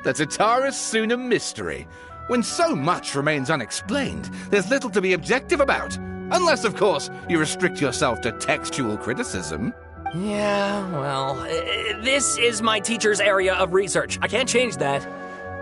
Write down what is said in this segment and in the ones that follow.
The Tatara Suna mystery. When so much remains unexplained, there's little to be objective about. Unless, of course, you restrict yourself to textual criticism. Yeah, well, this is my teacher's area of research. I can't change that.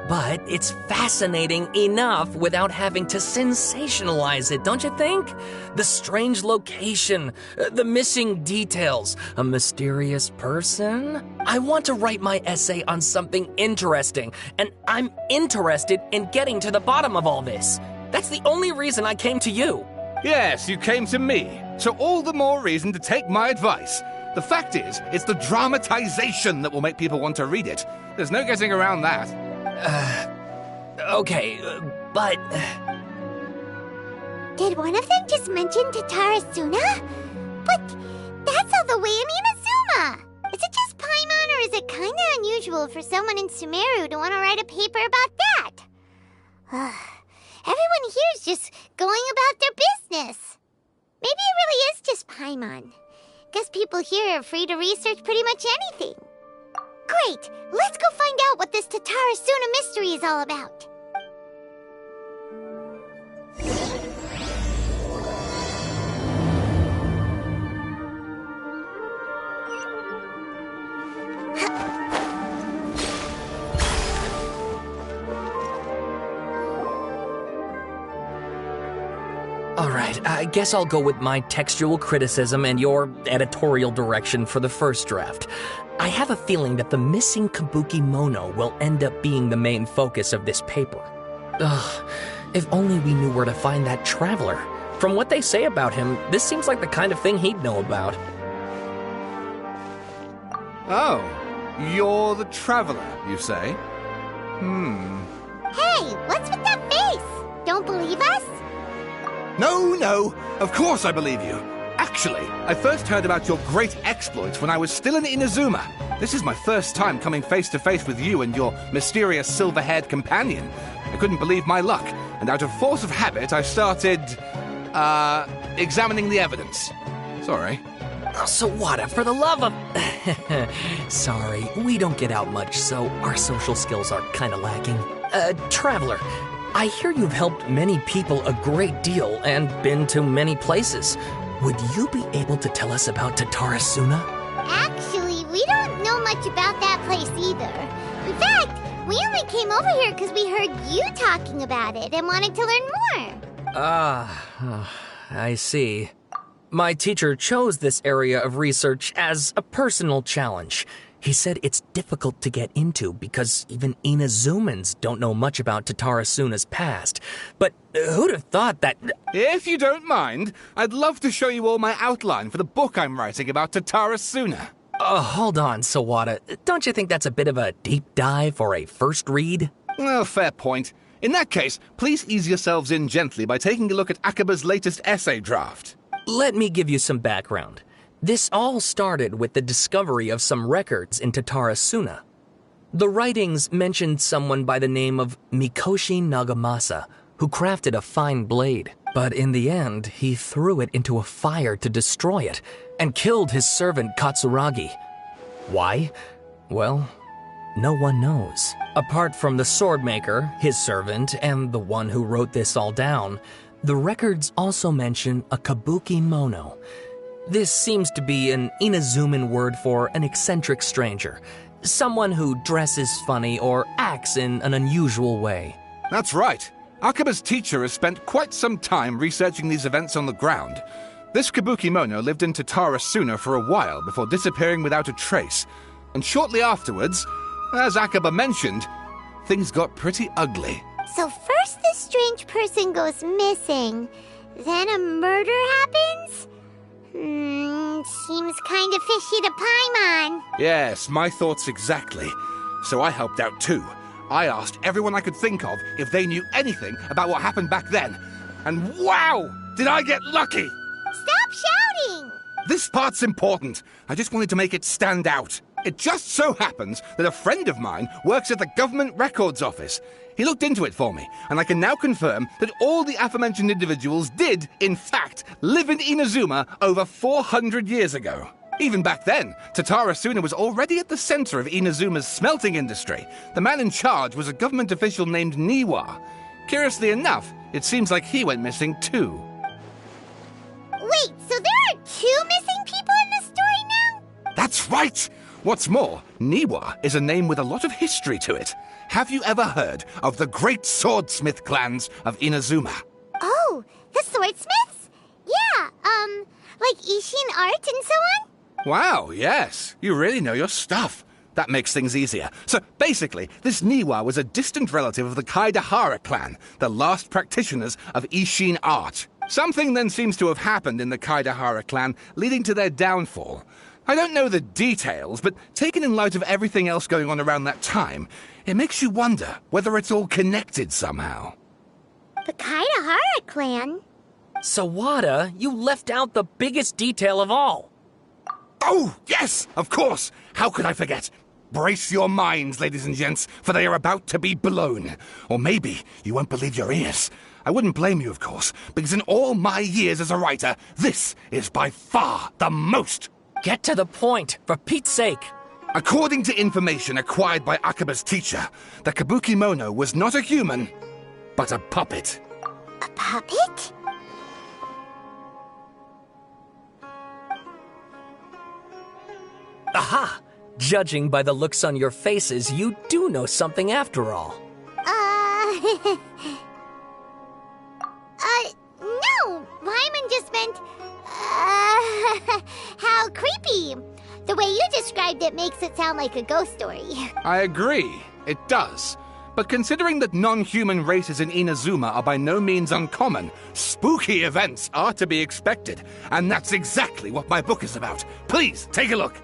But it's fascinating enough without having to sensationalize it, don't you think? The strange location, the missing details, a mysterious person. I want to write my essay on something interesting, and I'm interested in getting to the bottom of all this. That's the only reason I came to you. Yes, you came to me, so all the more reason to take my advice. The fact is, it's the dramatization that will make people want to read it. There's no getting around that. Okay, but... Did one of them just mention Tatara Suna? But that's all the way in Inazuma! Is it just Paimon, or is it kinda unusual for someone in Sumeru to want to write a paper about that? Everyone here is just going about their business. Maybe it really is just Paimon. Guess people here are free to research pretty much anything. Great! Let's go find out what this Tatara Suna mystery is all about. Alright, I guess I'll go with my textual criticism and your editorial direction for the first draft. I have a feeling that the missing Kabuki Mono will end up being the main focus of this paper. Ugh, if only we knew where to find that traveler. From what they say about him, this seems like the kind of thing he'd know about. Oh, you're the traveler, you say? Hey, what's with that face? Don't believe us? No, of course I believe you. Actually, I first heard about your great exploits when I was still in Inazuma. This is my first time coming face to face with you and your mysterious silver-haired companion. I couldn't believe my luck, and out of force of habit, I started, examining the evidence. Sorry. Sawada, for the love of... Sorry, we don't get out much, so our social skills are kinda lacking. Traveler, I hear you've helped many people a great deal and been to many places. Would you be able to tell us about Tatara Suna? Actually, we don't know much about that place either. In fact, we only came over here because we heard you talking about it and wanted to learn more. I see. My teacher chose this area of research as a personal challenge. He said it's difficult to get into because even Inazumans don't know much about Tatara Suna's past. But who'd have thought that... If you don't mind, I'd love to show you all my outline for the book I'm writing about Tatara Suna. Hold on, Sawada. Don't you think that's a bit of a deep dive for a first read? Well, fair point. In that case, please ease yourselves in gently by taking a look at Akaba's latest essay draft. Let me give you some background. This all started with the discovery of some records in Tatara Suna. The writings mentioned someone by the name of Mikoshi Nagamasa, who crafted a fine blade. But in the end, he threw it into a fire to destroy it, and killed his servant Katsuragi. Why? Well, no one knows. Apart from the swordmaker, his servant, and the one who wrote this all down, the records also mention a Kabuki Mono. This seems to be an Inazuman word for an eccentric stranger, someone who dresses funny or acts in an unusual way. That's right. Akaba's teacher has spent quite some time researching these events on the ground. This Kabuki Mono lived in Tatara Suna for a while before disappearing without a trace. And shortly afterwards, as Akaba mentioned, things got pretty ugly. So first this strange person goes missing, then a murder happens? Seems kind of fishy to Paimon. Yes, my thoughts exactly. So I helped out too. I asked everyone I could think of if they knew anything about what happened back then. And wow! Did I get lucky! Stop shouting! This part's important. I just wanted to make it stand out. It just so happens that a friend of mine works at the Government Records Office. He looked into it for me, and I can now confirm that all the aforementioned individuals did, in fact, live in Inazuma over 400 years ago. Even back then, Tatarasuna was already at the center of Inazuma's smelting industry. The man in charge was a government official named Niwa. Curiously enough, it seems like he went missing too. Wait, so there are 2 missing people in this story now? That's right! What's more, Niwa is a name with a lot of history to it. Have you ever heard of the great swordsmith clans of Inazuma? Oh, the swordsmiths? Yeah, like Ishin art and so on? Wow, yes. You really know your stuff. That makes things easier. So, basically, this Niwa was a distant relative of the Kaidahara clan, the last practitioners of Ishin art. Something then seems to have happened in the Kaidahara clan, leading to their downfall. I don't know the details, but taken in light of everything else going on around that time, it makes you wonder whether it's all connected somehow. The Kaidahara clan? Sawada, you left out the biggest detail of all. Oh, yes, of course. How could I forget? Brace your minds, ladies and gents, for they are about to be blown. Or maybe you won't believe your ears. I wouldn't blame you, of course, because in all my years as a writer, this is by far the most. Get to the point, for Pete's sake. According to information acquired by Akaba's teacher, the Kabukimono was not a human, but a puppet. A puppet? Aha! Judging by the looks on your faces, you do know something after all. No! Paimon just meant, how creepy. The way you described it makes it sound like a ghost story. I agree, it does. But considering that non-human races in Inazuma are by no means uncommon, spooky events are to be expected. And that's exactly what my book is about. Please, take a look.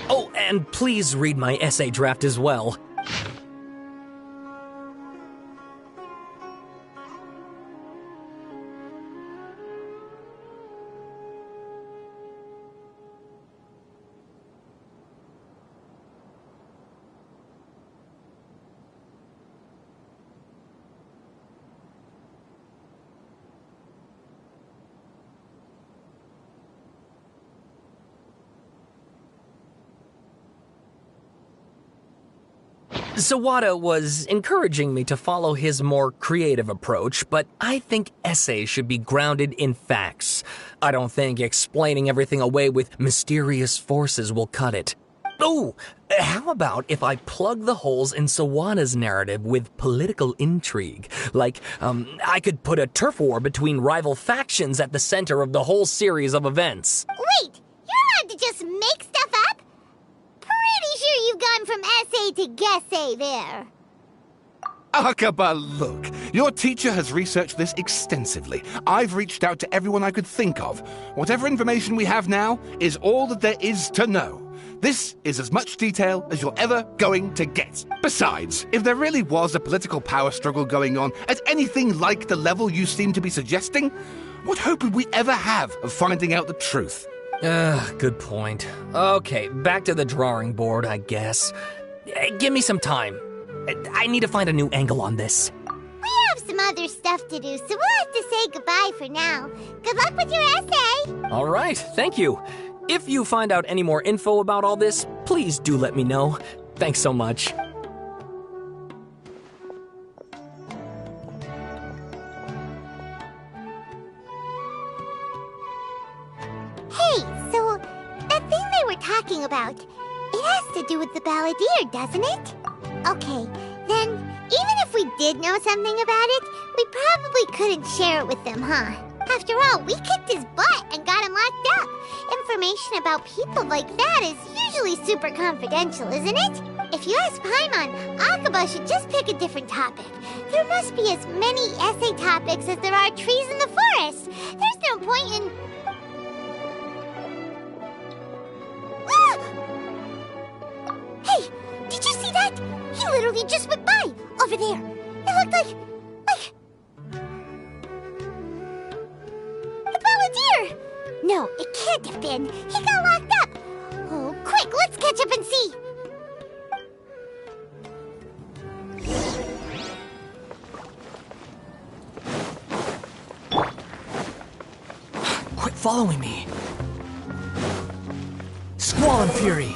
Oh, and please read my essay draft as well. Sawada was encouraging me to follow his more creative approach, but I think essays should be grounded in facts. I don't think explaining everything away with mysterious forces will cut it. Oh, how about if I plug the holes in Sawada's narrative with political intrigue? Like, I could put a turf war between rival factions at the center of the whole series of events. Wait, you're allowed to just make stuff up? Pretty sure you've gone from essay to guessay there. Akaba, look. Your teacher has researched this extensively. I've reached out to everyone I could think of. Whatever information we have now is all that there is to know. This is as much detail as you're ever going to get. Besides, if there really was a political power struggle going on at anything like the level you seem to be suggesting, what hope would we ever have of finding out the truth? Good point. Okay, back to the drawing board, I guess. Give me some time. I need to find a new angle on this. We have some other stuff to do, so we'll have to say goodbye for now. Good luck with your essay. All right, thank you. If you find out any more info about all this, please do let me know. Thanks so much. Hey, so that thing they were talking about, it has to do with the balladeer, doesn't it? Okay, then even if we did know something about it, we probably couldn't share it with them, huh? After all, we kicked his butt and got him locked up. Information about people like that is usually super confidential, isn't it? If you ask Paimon, Akaba should just pick a different topic. There must be as many essay topics as there are trees in the forest. There's no point in... Ah! Hey, did you see that? He literally just went by, over there. It looked like... the balladeer! No, it can't have been. He got locked up. Oh, quick, let's catch up and see. Quit following me. Squall and Fury.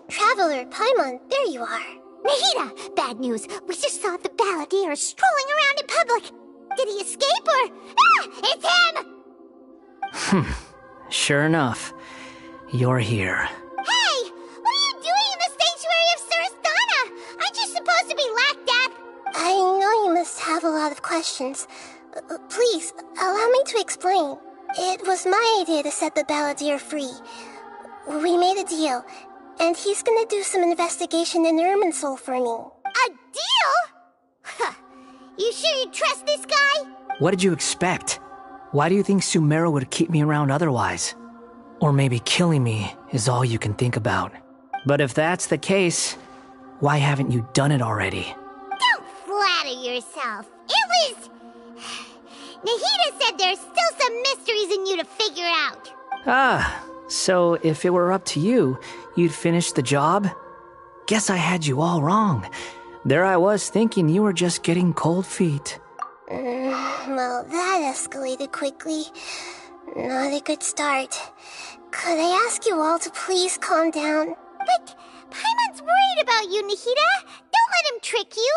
Traveler, Paimon, there you are. Nahida! Bad news. We just saw the balladeer strolling around in public. Did he escape or... Ah! It's him! Sure enough. You're here. Hey! What are you doing in the sanctuary of Surastana? Aren't you supposed to be locked up? I know you must have a lot of questions. Please, allow me to explain. It was my idea to set the balladeer free. We made a deal. And he's gonna do some investigation in Irminsul for me. A deal? Huh. You sure you trust this guy? What did you expect? Why do you think Sumeru would keep me around otherwise? Or maybe killing me is all you can think about. But if that's the case, why haven't you done it already? Don't flatter yourself. It was... Nahida said there's still some mysteries in you to figure out. Ah, so if it were up to you, you'd finish the job? Guess I had you all wrong. There I was thinking you were just getting cold feet. Well, that escalated quickly. Not a good start. Could I ask you all to please calm down? But Paimon's worried about you, Nahida. Don't let him trick you.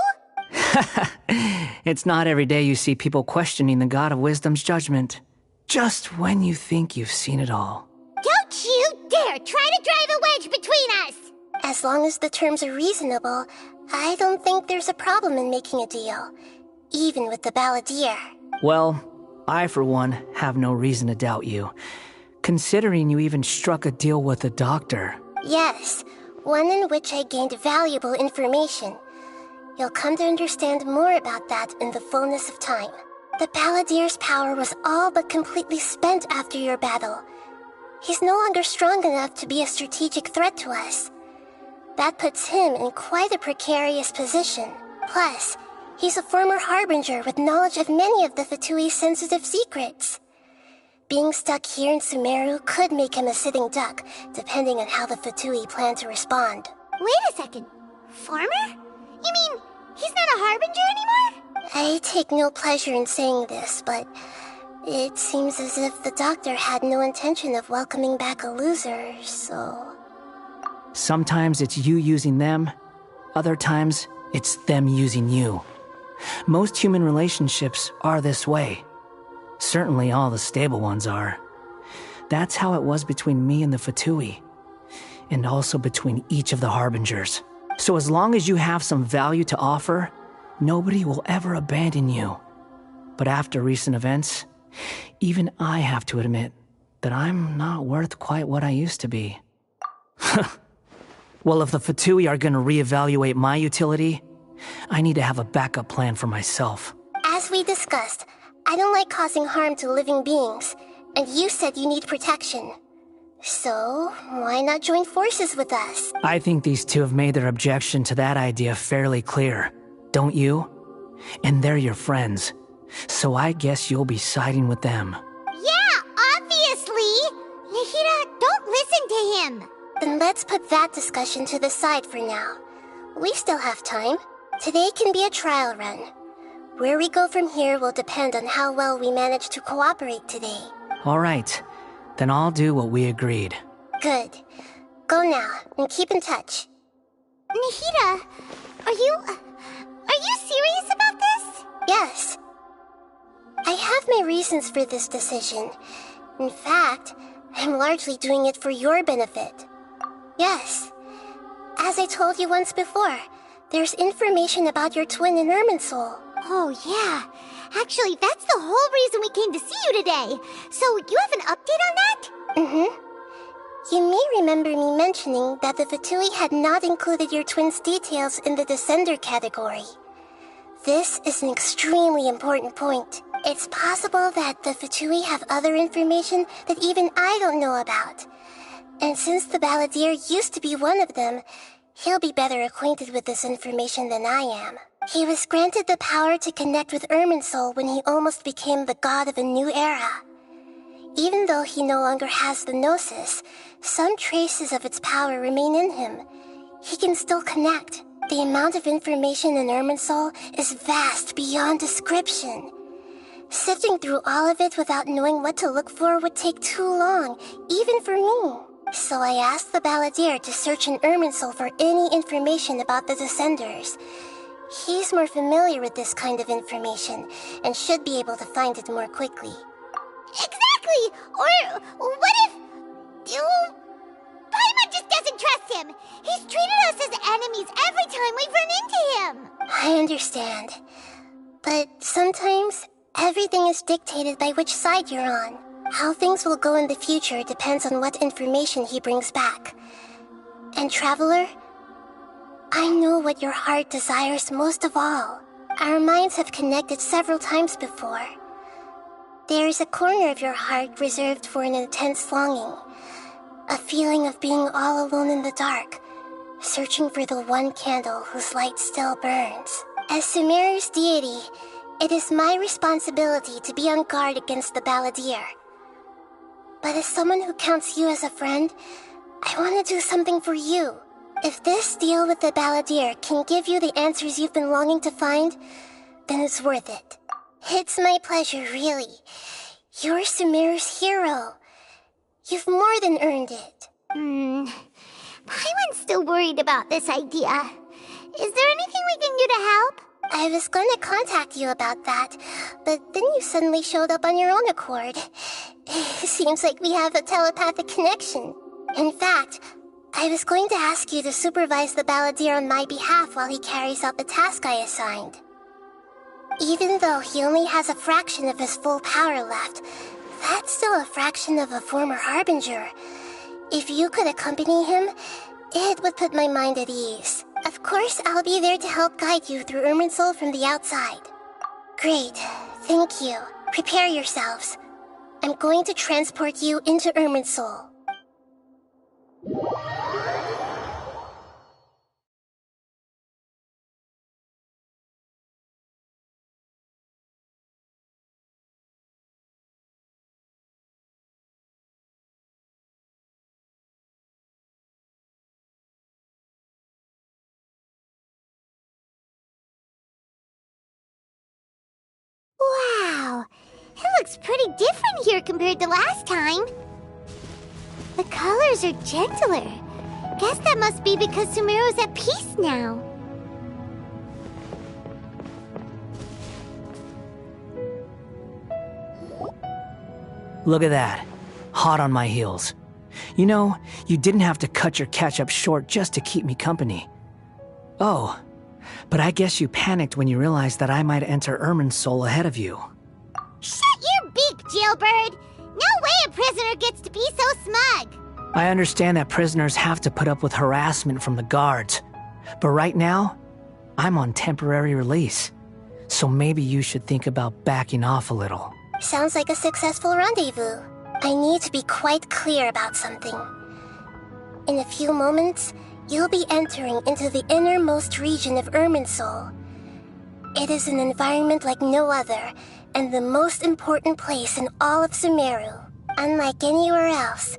It's not every day you see people questioning the God of Wisdom's judgment. Just when you think you've seen it all. Don't you dare try to drive a wedge between us! As long as the terms are reasonable, I don't think there's a problem in making a deal. Even with the balladeer. Well, I for one have no reason to doubt you. Considering you even struck a deal with the doctor. Yes, one in which I gained valuable information. You'll come to understand more about that in the fullness of time. The balladeer's power was all but completely spent after your battle. He's no longer strong enough to be a strategic threat to us. That puts him in quite a precarious position. Plus, he's a former harbinger with knowledge of many of the Fatui's sensitive secrets. Being stuck here in Sumeru could make him a sitting duck, depending on how the Fatui plan to respond. Wait a second. Former? You mean he's not a harbinger anymore? I take no pleasure in saying this, but it seems as if the doctor had no intention of welcoming back a loser, so... Sometimes it's you using them, other times it's them using you. Most human relationships are this way. Certainly all the stable ones are. That's how it was between me and the Fatui, and also between each of the harbingers. So as long as you have some value to offer, nobody will ever abandon you. But after recent events, even I have to admit that I'm not worth quite what I used to be. Well, if the Fatui are gonna reevaluate my utility, I need to have a backup plan for myself. As we discussed, I don't like causing harm to living beings, and you said you need protection. So, why not join forces with us? I think these two have made their objection to that idea fairly clear, don't you? And they're your friends, so I guess you'll be siding with them. Yeah, obviously! Nahida, don't listen to him! Then let's put that discussion to the side for now. We still have time. Today can be a trial run. Where we go from here will depend on how well we manage to cooperate today. All right, then I'll do what we agreed. Good. Go now, and keep in touch. Nahida, are you serious about this? Yes. I have my reasons for this decision. In fact, I'm largely doing it for your benefit. Yes. As I told you once before, there's information about your twin in Irminsul. Oh, yeah. Actually, that's the whole reason we came to see you today. So, you have an update on that? Mm-hmm. You may remember me mentioning that the Fatui had not included your twin's details in the Descender category. This is an extremely important point. It's possible that the Fatui have other information that even I don't know about. And since the Balladeer used to be one of them, he'll be better acquainted with this information than I am. He was granted the power to connect with Irminsul when he almost became the god of a new era. Even though he no longer has the Gnosis, some traces of its power remain in him. He can still connect. The amount of information in Irminsul is vast beyond description. Sifting through all of it without knowing what to look for would take too long, even for me. So I asked the Balladeer to search in Irminsul for any information about the Descenders. He's more familiar with this kind of information, and should be able to find it more quickly. Exactly! Or what if... Paimon just doesn't trust him! He's treated us as enemies every time we've run into him! I understand. But sometimes, everything is dictated by which side you're on. How things will go in the future depends on what information he brings back. And Traveler, I know what your heart desires most of all. Our minds have connected several times before. There is a corner of your heart reserved for an intense longing. A feeling of being all alone in the dark, searching for the one candle whose light still burns. As Sumeru's deity, it is my responsibility to be on guard against the Balladeer. But as someone who counts you as a friend, I want to do something for you. If this deal with the Balladeer can give you the answers you've been longing to find, then it's worth it. It's my pleasure, really. You're Sumeru's hero. You've more than earned it. Paimon's still worried about this idea. Is there anything we can do to help? I was going to contact you about that, but then you suddenly showed up on your own accord. Seems like we have a telepathic connection. In fact, I was going to ask you to supervise the Balladeer on my behalf while he carries out the task I assigned. Even though he only has a fraction of his full power left, that's still a fraction of a former Harbinger. If you could accompany him, it would put my mind at ease. Of course, I'll be there to help guide you through Irminsul from the outside. Great. Thank you. Prepare yourselves. I'm going to transport you into Irminsul. Wow, it looks pretty different here compared to last time. The colors are gentler. Guess that must be because Sumeru's at peace now. Look at that. Hot on my heels. You know, you didn't have to cut your catch-up short just to keep me company. Oh, but I guess you panicked when you realized that I might enter Irminsul ahead of you. Shut your beak, jailbird! No way a prisoner gets to be so smug! I understand that prisoners have to put up with harassment from the guards, but right now, I'm on temporary release, so maybe you should think about backing off a little. Sounds like a successful rendezvous. I need to be quite clear about something. In a few moments, you'll be entering into the innermost region of Irminsul. It is an environment like no other, and the most important place in all of Sumeru. Unlike anywhere else,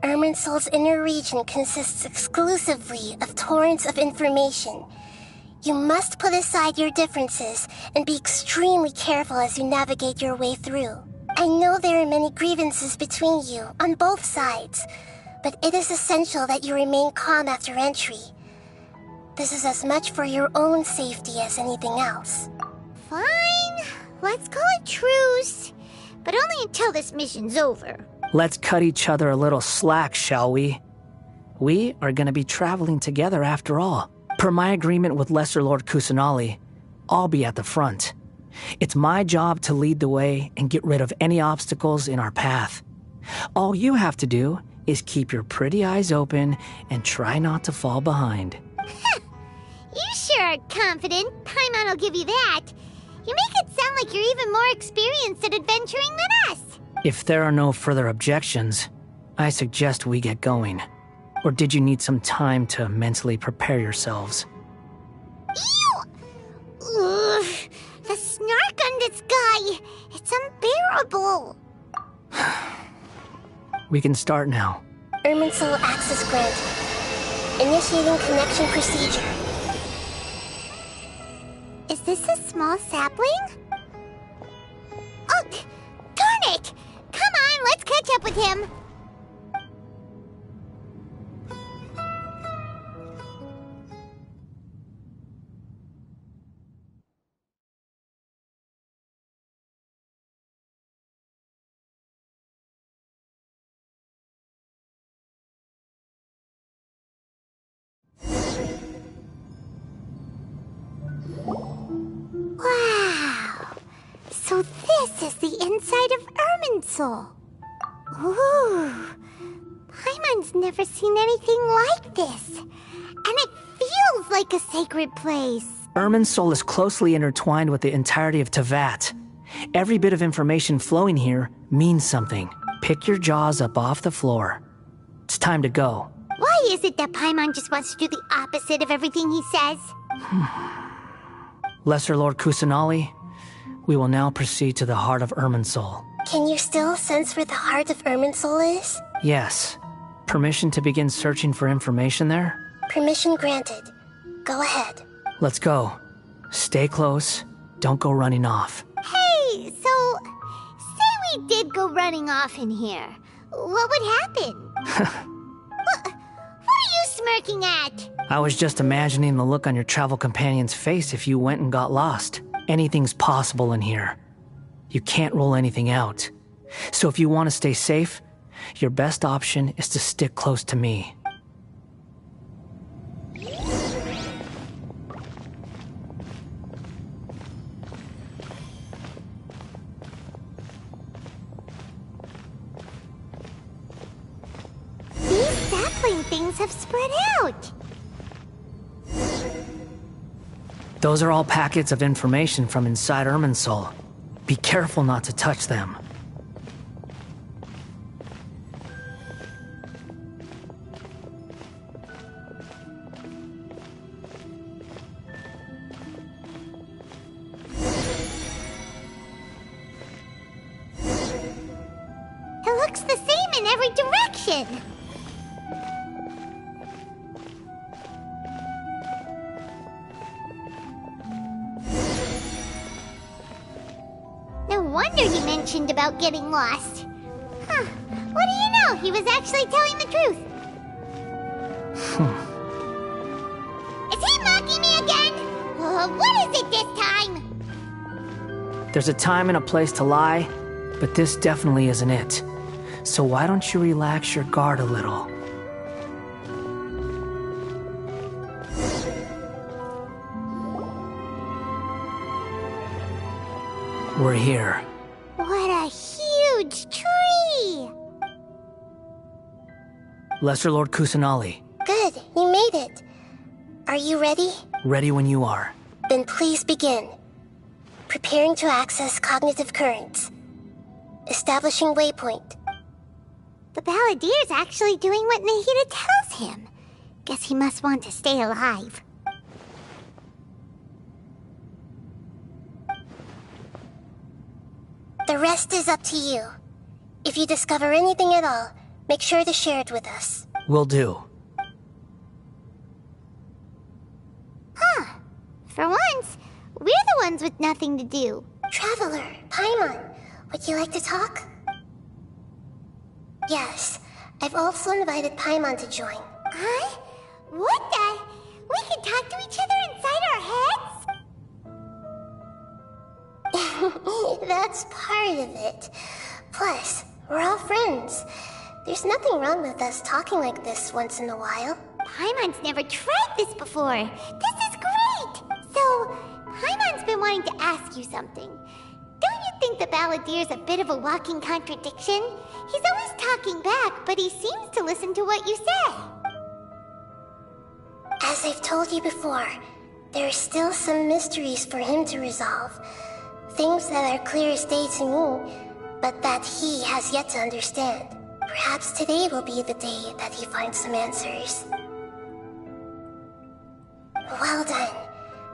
Irminsul's inner region consists exclusively of torrents of information. You must put aside your differences and be extremely careful as you navigate your way through. I know there are many grievances between you, on both sides, but it is essential that you remain calm after entry. This is as much for your own safety as anything else. Fine. Let's call it truce. But only until this mission's over. Let's cut each other a little slack, shall we? We are going to be traveling together after all. Per my agreement with Lesser Lord Kusanali, I'll be at the front. It's my job to lead the way and get rid of any obstacles in our path. All you have to do is keep your pretty eyes open and try not to fall behind. You sure are confident. Paimon will give you that. You make it sound like you're even more experienced at adventuring than us. If there are no further objections, I suggest we get going. Or did you need some time to mentally prepare yourselves? Ew! Ugh, the snark on this guy. It's unbearable. We can start now. Irminsul access granted. Initiating connection procedure. Is this a small sapling? Oh, darn it! Come on, let's catch up with him. Wow! So this is the inside of Irminsul. Ooh! Paimon's never seen anything like this. And it feels like a sacred place. Irminsul is closely intertwined with the entirety of Tevat. Every bit of information flowing here means something. Pick your jaws up off the floor. It's time to go. Why is it that Paimon just wants to do the opposite of everything he says? Lesser Lord Kusanali, we will now proceed to the heart of Irminsul. Can you still sense where the heart of Irminsul is? Yes. Permission to begin searching for information there? Permission granted. Go ahead. Let's go. Stay close. Don't go running off. Hey, so, say we did go running off in here. What would happen? What are you smirking at? I was just imagining the look on your travel companion's face if you went and got lost. Anything's possible in here. You can't rule anything out. So if you want to stay safe, your best option is to stick close to me. These sapling things have spread out. Those are all packets of information from inside Irminsul. Be careful not to touch them. It looks the same in every direction. No wonder he mentioned about getting lost. Huh. What do you know? He was actually telling the truth. Is he mocking me again? What is it this time? There's a time and a place to lie, but this definitely isn't it. So why don't you relax your guard a little? We're here. What a huge tree! Lesser Lord Kusanali, Good, you made it. Are you ready? ready when you are. Then please begin. Preparing to access cognitive currents. Establishing waypoint. The Balladeer's actually doing what Nahida tells him. Guess he must want to stay alive. The rest is up to you. If you discover anything at all, make sure to share it with us. Will do. Huh. For once, we're the ones with nothing to do. Traveler, Paimon, would you like to talk? Yes, I've also invited Paimon to join. Huh? What the? We can talk to each other inside our heads? That's part of it. Plus, we're all friends. There's nothing wrong with us talking like this once in a while. Paimon's never tried this before. This is great! So, Paimon's been wanting to ask you something. Don't you think the Balladeer's a bit of a walking contradiction? He's always talking back, but he seems to listen to what you say. As I've told you before, there are still some mysteries for him to resolve. Things that are clear as day to me, but that he has yet to understand. Perhaps today will be the day that he finds some answers. Well done.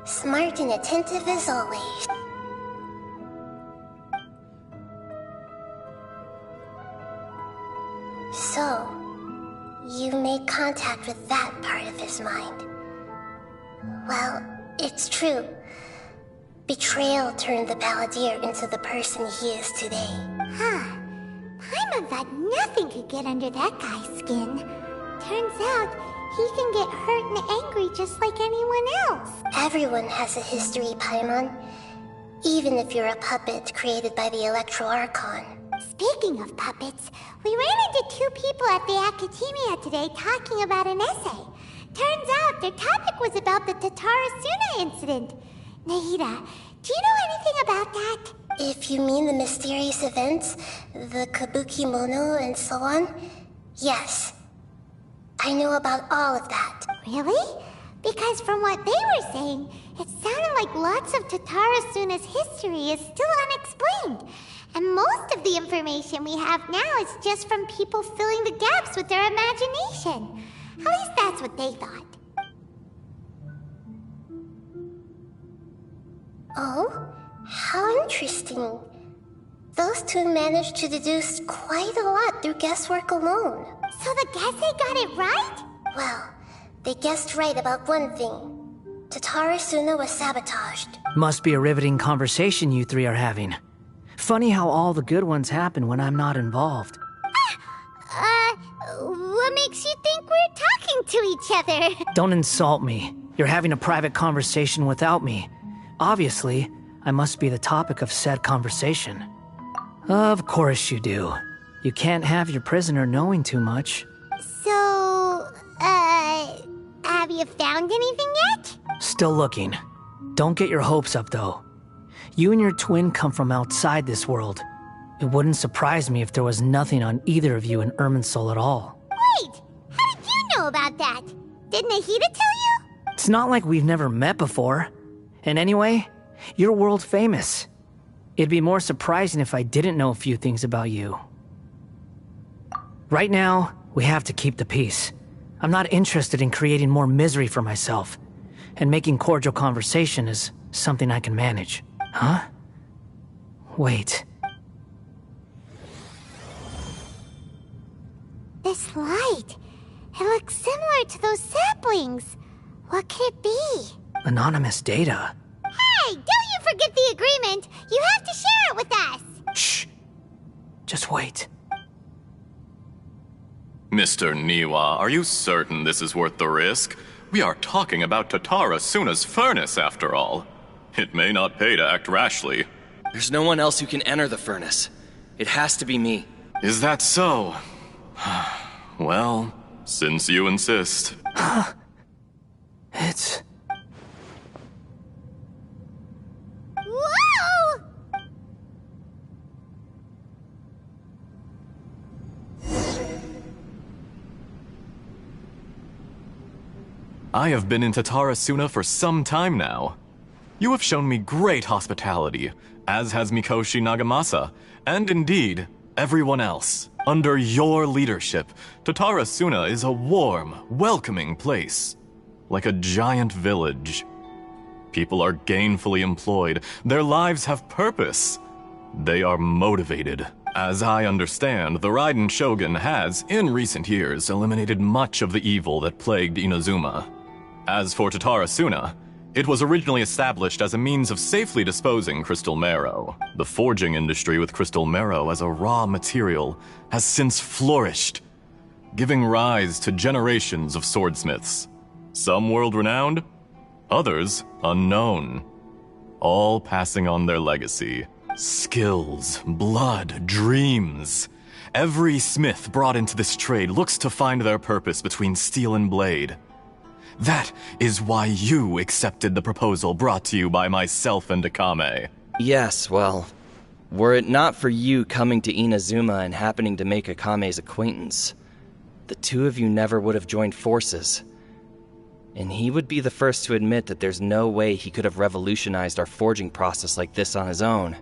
Smart and attentive as always. So, you made contact with that part of his mind. Well, it's true. Betrayal turned the Balladeer into the person he is today. Huh. Paimon thought nothing could get under that guy's skin. Turns out, he can get hurt and angry just like anyone else. Everyone has a history, Paimon. Even if you're a puppet created by the Electro Archon. Speaking of puppets, we ran into two people at the Academia today talking about an essay. Turns out their topic was about the Tatarasuna incident. Nahida, do you know anything about that? If you mean the mysterious events, the Kabuki Mono and so on, yes. I know about all of that. Really? Because from what they were saying, it sounded like lots of Tatarasuna's history is still unexplained. And most of the information we have now is just from people filling the gaps with their imagination. At least that's what they thought. Oh? How interesting. Those two managed to deduce quite a lot through guesswork alone. So the Gesse got it right? Well, they guessed right about one thing. Tatarasuna was sabotaged. Must be a riveting conversation you three are having. Funny how all the good ones happen when I'm not involved. What makes you think we're talking to each other? Don't insult me. You're having a private conversation without me. Obviously, I must be the topic of said conversation. Of course you do. You can't have your prisoner knowing too much. So, have you found anything yet? Still looking. Don't get your hopes up, though. You and your twin come from outside this world. It wouldn't surprise me if there was nothing on either of you in Irminsul at all. Wait! How did you know about that? Did Nahida tell you? It's not like we've never met before. And anyway, you're world famous. It'd be more surprising if I didn't know a few things about you. Right now, we have to keep the peace. I'm not interested in creating more misery for myself. And making cordial conversation is something I can manage. Huh? Wait. This light. It looks similar to those saplings. What could it be? Anonymous data. Hey, don't you forget the agreement! You have to share it with us! Shh. Just wait. Mr. Niwa, are you certain this is worth the risk? We are talking about Tatarasuna's furnace, after all. It may not pay to act rashly. There's no one else who can enter the furnace. It has to be me. Is that so? Well, since you insist. It's... Whoa! I have been in Tatarasuna for some time now. You have shown me great hospitality, as has Mikoshi Nagamasa, and indeed, everyone else, under your leadership, Tatara Suna is a warm, welcoming place. Like a giant village. People are gainfully employed. Their lives have purpose. They are motivated. As I understand, the Raiden Shogun has, in recent years, eliminated much of the evil that plagued Inazuma. As for Tatara Suna, it was originally established as a means of safely disposing crystal marrow. The forging industry with crystal marrow as a raw material has since flourished, giving rise to generations of swordsmiths. Some world-renowned, others unknown, all passing on their legacy. Skills, blood, dreams. Every smith brought into this trade looks to find their purpose between steel and blade. That is why you accepted the proposal brought to you by myself and Akame. Yes, well, were it not for you coming to Inazuma and happening to make Akame's acquaintance, the two of you never would have joined forces. And he would be the first to admit that there's no way he could have revolutionized our forging process like this on his own.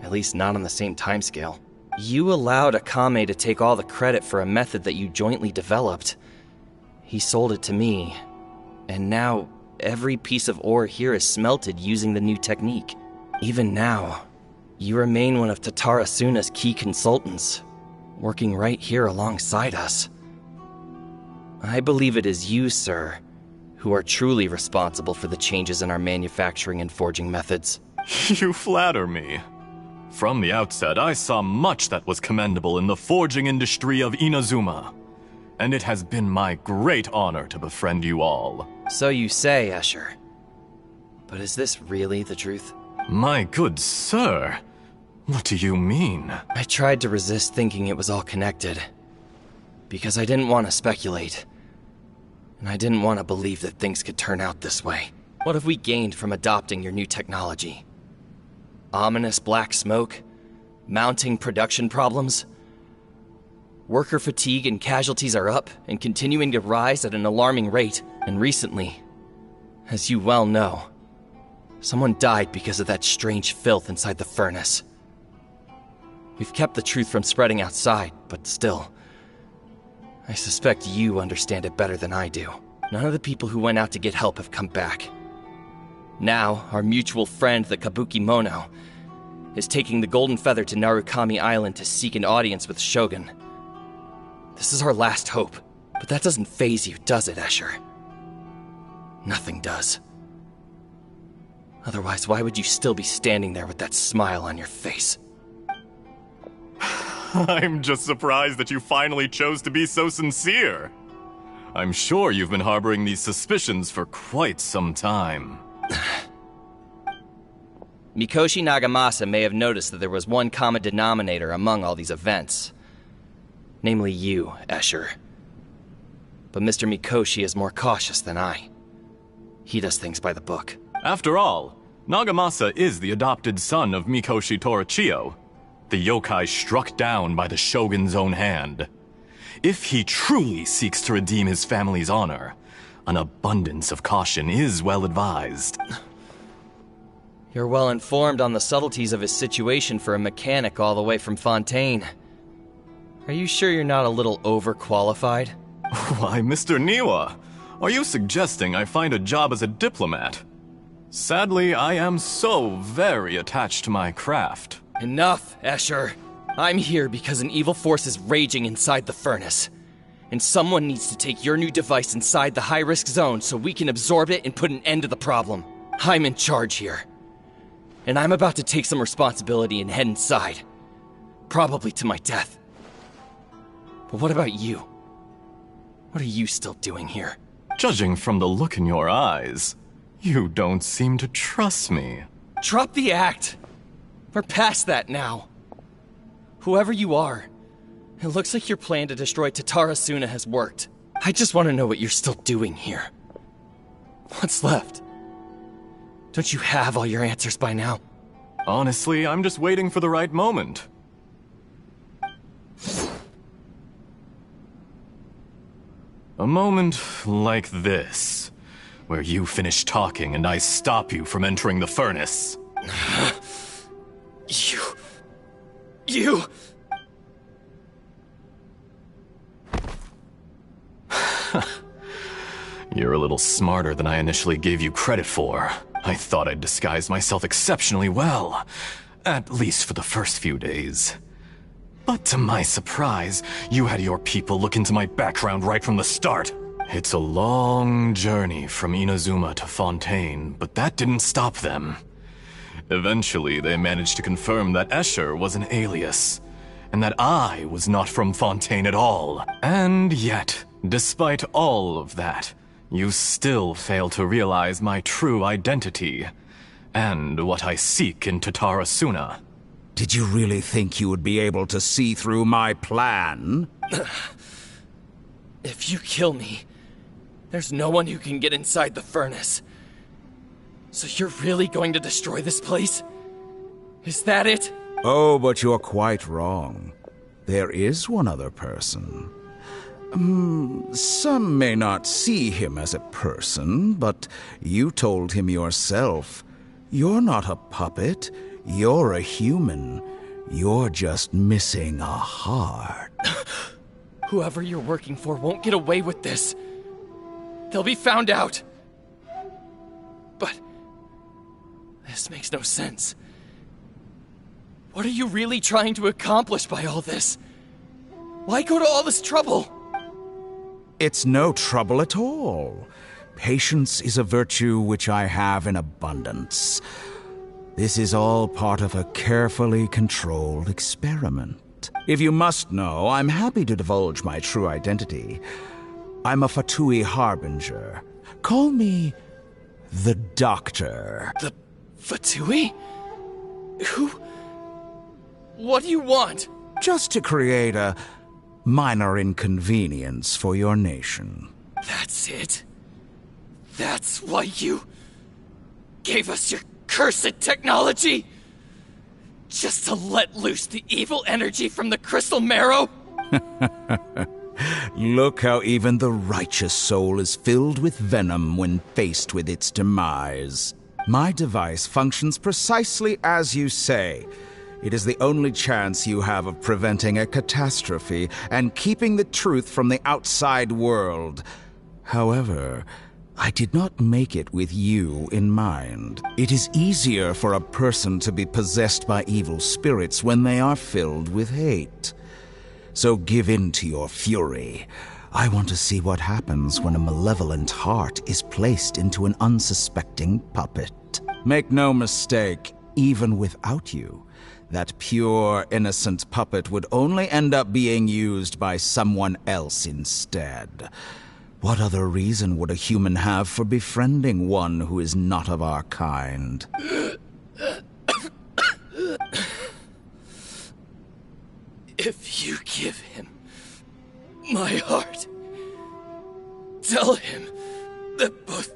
At least not on the same timescale. You allowed Akame to take all the credit for a method that you jointly developed. He sold it to me, and now every piece of ore here is smelted using the new technique. Even now, you remain one of Tatara Suna's key consultants, working right here alongside us. I believe it is you, sir, who are truly responsible for the changes in our manufacturing and forging methods. You flatter me. From the outset, I saw much that was commendable in the forging industry of Inazuma, and it has been my great honor to befriend you all. So you say, Escher. But is this really the truth? My good sir, what do you mean? I tried to resist thinking it was all connected, because I didn't want to speculate, and I didn't want to believe that things could turn out this way. What have we gained from adopting your new technology? Ominous black smoke? Mounting production problems? Worker fatigue and casualties are up and continuing to rise at an alarming rate. And recently, as you well know, someone died because of that strange filth inside the furnace. We've kept the truth from spreading outside, but still, I suspect you understand it better than I do. None of the people who went out to get help have come back. Now, our mutual friend, the Kabuki Mono, is taking the Golden Feather to Narukami Island to seek an audience with Shogun. This is our last hope, but that doesn't faze you, does it, Escher? Nothing does. Otherwise, why would you still be standing there with that smile on your face? I'm just surprised that you finally chose to be so sincere. I'm sure you've been harboring these suspicions for quite some time. Mikoshi Nagamasa may have noticed that there was one common denominator among all these events. Namely you, Escher. But Mr. Mikoshi is more cautious than I. He does things by the book. After all, Nagamasa is the adopted son of Mikoshi Torachiyo, the yokai struck down by the Shogun's own hand. If he truly seeks to redeem his family's honor, an abundance of caution is well advised. You're well informed on the subtleties of his situation for a mechanic all the way from Fontaine. Are you sure you're not a little overqualified? Why, Mr. Niwa, are you suggesting I find a job as a diplomat? Sadly, I am so very attached to my craft. Enough, Escher. I'm here because an evil force is raging inside the furnace. And someone needs to take your new device inside the high-risk zone so we can absorb it and put an end to the problem. I'm in charge here. And I'm about to take some responsibility and head inside. Probably to my death. But what about you? What are you still doing here? Judging from the look in your eyes, you don't seem to trust me. Drop the act! We're past that now. Whoever you are, it looks like your plan to destroy Tatara Suna has worked. I just want to know what you're still doing here. What's left? Don't you have all your answers by now? Honestly, I'm just waiting for the right moment. A moment like this, where you finish talking and I stop you from entering the furnace. You... You're a little smarter than I initially gave you credit for. I thought I'd disguised myself exceptionally well, at least for the first few days. But to my surprise, you had your people look into my background right from the start. It's a long journey from Inazuma to Fontaine, but that didn't stop them. Eventually, they managed to confirm that Escher was an alias, and that I was not from Fontaine at all. And yet, despite all of that, you still fail to realize my true identity, and what I seek in Tatarasuna. Did you really think you would be able to see through my plan? If you kill me, there's no one who can get inside the furnace. So you're really going to destroy this place? Is that it? Oh, but you're quite wrong. There is one other person. Some may not see him as a person, but you told him yourself. You're not a puppet. You're a human. You're just missing a heart. Whoever you're working for won't get away with this. They'll be found out. But this makes no sense. What are you really trying to accomplish by all this? Why go to all this trouble? It's no trouble at all. Patience is a virtue which I have in abundance. This is all part of a carefully controlled experiment. If you must know, I'm happy to divulge my true identity. I'm a Fatui Harbinger. Call me the Doctor. The Fatui? Who? What do you want? Just to create a minor inconvenience for your nation. That's it? That's why you gave us your cursed technology? Just to let loose the evil energy from the crystal marrow? Look how even the righteous soul is filled with venom when faced with its demise. My device functions precisely as you say. It is the only chance you have of preventing a catastrophe and keeping the truth from the outside world. However, I did not make it with you in mind. It is easier for a person to be possessed by evil spirits when they are filled with hate. So give in to your fury. I want to see what happens when a malevolent heart is placed into an unsuspecting puppet. Make no mistake, even without you, that pure, innocent puppet would only end up being used by someone else instead. What other reason would a human have for befriending one who is not of our kind? If you give him my heart, tell him that both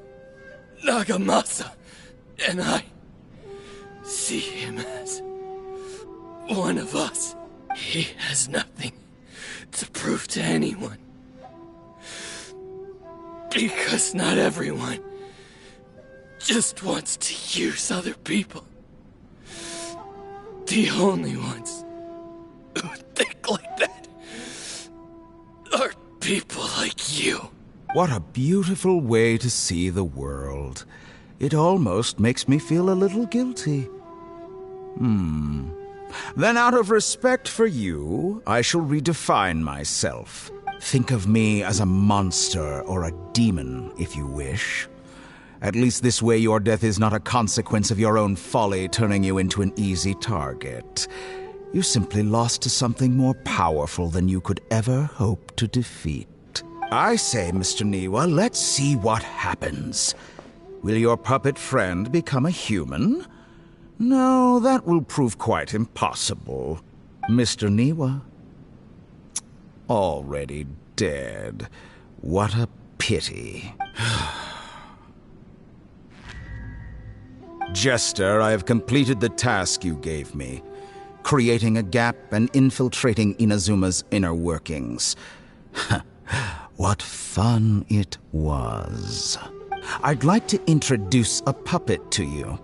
Nagamasa and I see him as one of us. He has nothing to prove to anyone. Because not everyone just wants to use other people. The only ones who think like that are people like you. What a beautiful way to see the world. It almost makes me feel a little guilty. Then out of respect for you, I shall redefine myself. Think of me as a monster or a demon, if you wish. At least this way your death is not a consequence of your own folly turning you into an easy target. You simply lost to something more powerful than you could ever hope to defeat. I say, Mr. Niwa, let's see what happens. Will your puppet friend become a human? No, that will prove quite impossible. Mr. Niwa? Already dead. What a pity. Jester, I have completed the task you gave me. Creating a gap and infiltrating Inazuma's inner workings. What fun it was. I'd like to introduce a puppet to you.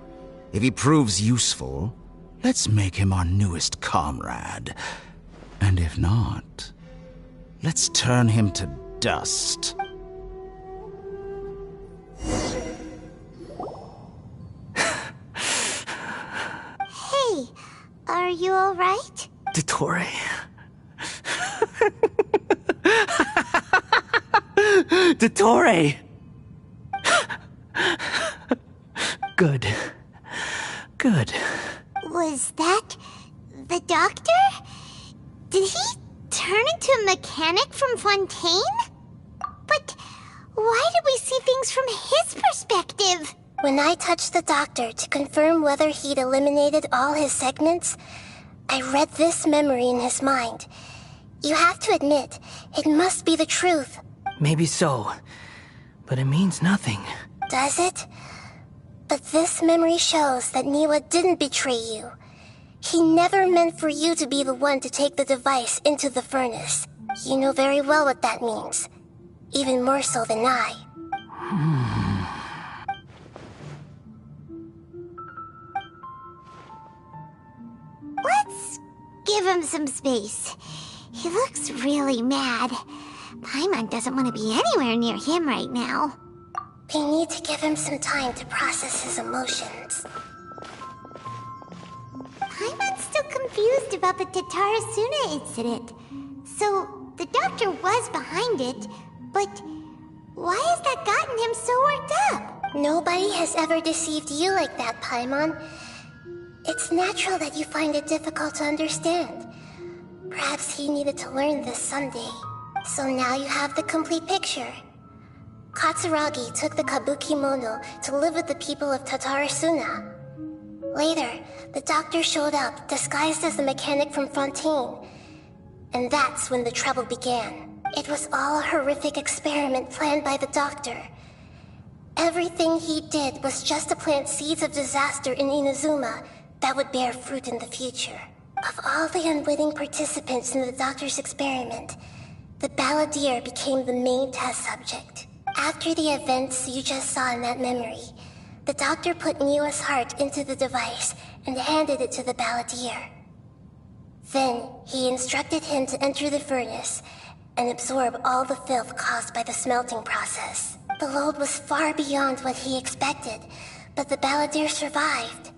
If he proves useful, let's make him our newest comrade. And if not, let's turn him to dust. Are you alright? Dottore. Dottore! Good. Good. Was that the doctor? Did he turn into a mechanic from Fontaine? But why did we see things from his perspective? When I touched the doctor to confirm whether he'd eliminated all his segments, I read this memory in his mind. You have to admit, it must be the truth. Maybe so, but it means nothing. Does it? But this memory shows that Niwa didn't betray you. He never meant for you to be the one to take the device into the furnace. You know very well what that means. Even more so than I. Let's give him some space. He looks really mad. Paimon doesn't want to be anywhere near him right now. We need to give him some time to process his emotions. Paimon's still confused about the Tatarasuna incident. So, the doctor was behind it, but why has that gotten him so worked up? Nobody has ever deceived you like that, Paimon. It's natural that you find it difficult to understand. Perhaps he needed to learn this someday. So now you have the complete picture. Katsuragi took the Kabuki Mono to live with the people of Tatarasuna. Later, the doctor showed up, disguised as the mechanic from Fontaine. And that's when the trouble began. It was all a horrific experiment planned by the doctor. Everything he did was just to plant seeds of disaster in Inazuma that would bear fruit in the future. Of all the unwitting participants in the doctor's experiment, the balladeer became the main test subject. After the events you just saw in that memory, the doctor put Niwa's heart into the device and handed it to the balladeer. Then, he instructed him to enter the furnace and absorb all the filth caused by the smelting process. The load was far beyond what he expected, but the balladeer survived.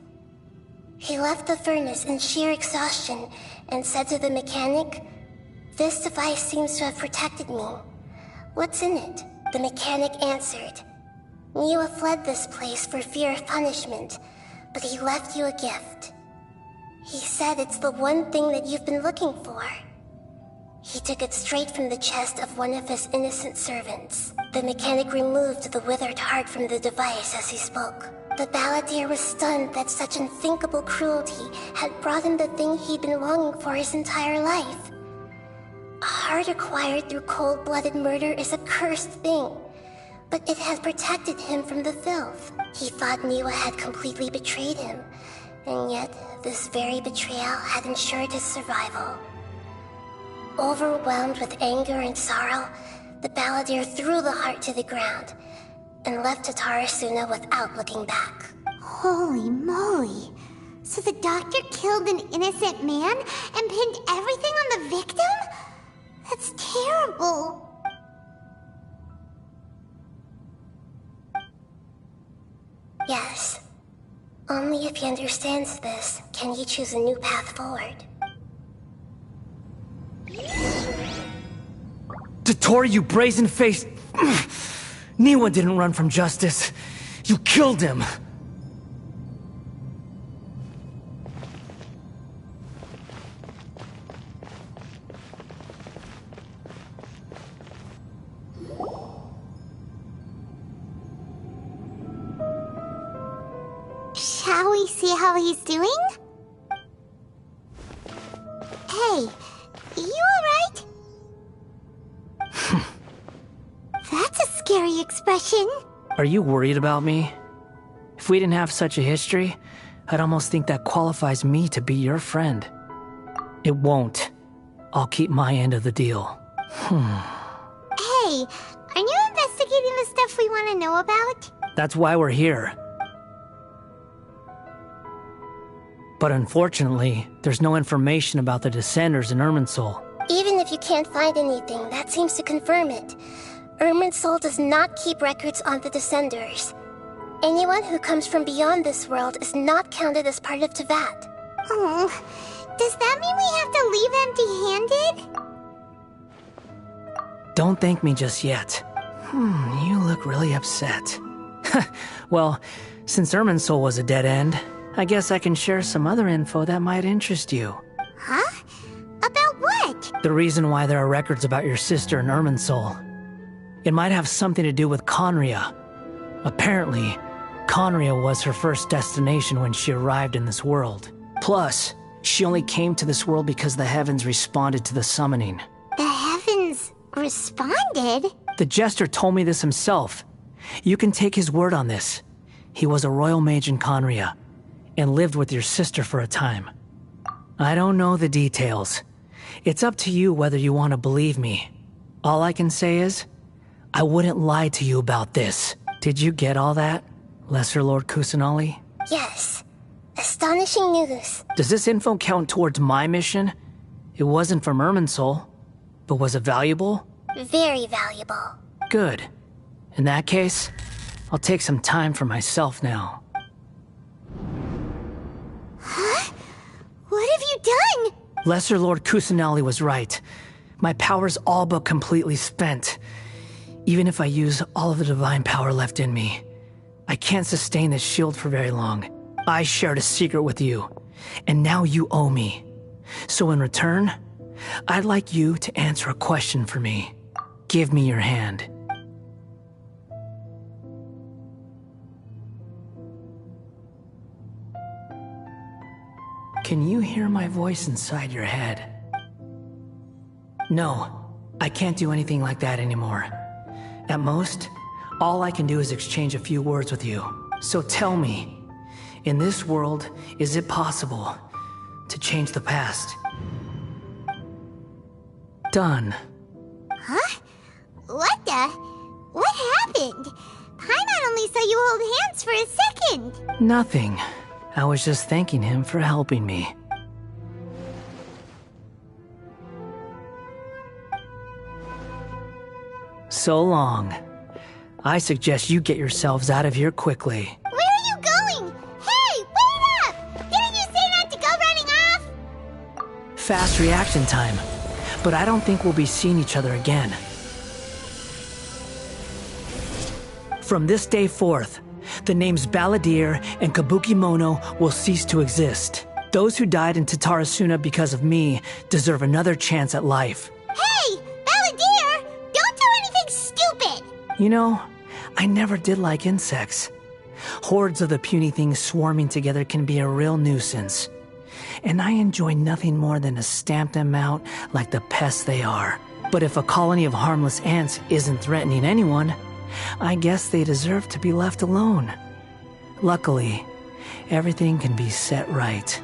He left the furnace in sheer exhaustion and said to the mechanic, "This device seems to have protected me. What's in it?" The mechanic answered, "Niwa fled this place for fear of punishment, but he left you a gift. He said it's the one thing that you've been looking for." He took it straight from the chest of one of his innocent servants. The mechanic removed the withered heart from the device as he spoke. The balladeer was stunned that such unthinkable cruelty had brought him the thing he'd been longing for his entire life. A heart acquired through cold-blooded murder is a cursed thing, but it had protected him from the filth. He thought Niwa had completely betrayed him, and yet this very betrayal had ensured his survival. Overwhelmed with anger and sorrow, the balladeer threw the heart to the ground and left Tatarasuna without looking back. Holy moly. So the doctor killed an innocent man and pinned everything on the victim? That's terrible. Yes. Only if he understands this can he choose a new path forward. Dottore, you brazen-faced... Niwa didn't run from justice. You killed him. Shall we see how he's doing? Hey, you alright? That's a scary expression. Are you worried about me? If we didn't have such a history, I'd almost think that qualifies me to be your friend. It won't. I'll keep my end of the deal. Hey, are you investigating the stuff we want to know about? That's why we're here. But unfortunately, there's no information about the Descenders in Irminsul. Even if you can't find anything, that seems to confirm it. Irminsul does not keep records on the Descenders. Anyone who comes from beyond this world is not counted as part of Tevat. Oh, Does that mean we have to leave empty-handed? Don't thank me just yet. You look really upset. Well, since Irminsul was a dead end, I guess I can share some other info that might interest you. Huh? About what? The reason why there are records about your sister in Irminsul. It might have something to do with Conria. Apparently, Conria was her first destination when she arrived in this world. Plus, she only came to this world because the heavens responded to the summoning. The heavens responded? The Jester told me this himself. You can take his word on this. He was a royal mage in Conria, and lived with your sister for a time. I don't know the details. It's up to you whether you want to believe me. All I can say is, I wouldn't lie to you about this. Did you get all that, Lesser Lord Kusanali? Yes. Astonishing news. Does this info count towards my mission? It wasn't from Irminsul, but was it valuable? Very valuable. Good. In that case, I'll take some time for myself now. Huh? What have you done? Lesser Lord Kusanali was right. My power's all but completely spent. Even if I use all of the divine power left in me, I can't sustain this shield for very long. I shared a secret with you, and now you owe me. So in return, I'd like you to answer a question for me. Give me your hand. Can you hear my voice inside your head? No, I can't do anything like that anymore. At most, all I can do is exchange a few words with you. So tell me, in this world, is it possible to change the past? Done. Huh? What the? What happened? Paimon only saw you hold hands for a second. Nothing. I was just thanking him for helping me. So long. I suggest you get yourselves out of here quickly. Where are you going? Hey, wait up! Didn't you say not to go running off? Fast reaction time. But I don't think we'll be seeing each other again. From this day forth, the names Balladeer and Kabukimono will cease to exist. Those who died in Tatarasuna because of me deserve another chance at life. Hey, Balladeer! Don't do anything stupid! You know, I never did like insects. Hordes of the puny things swarming together can be a real nuisance. And I enjoy nothing more than to stamp them out like the pests they are. But if a colony of harmless ants isn't threatening anyone, I guess they deserve to be left alone. Luckily, everything can be set right.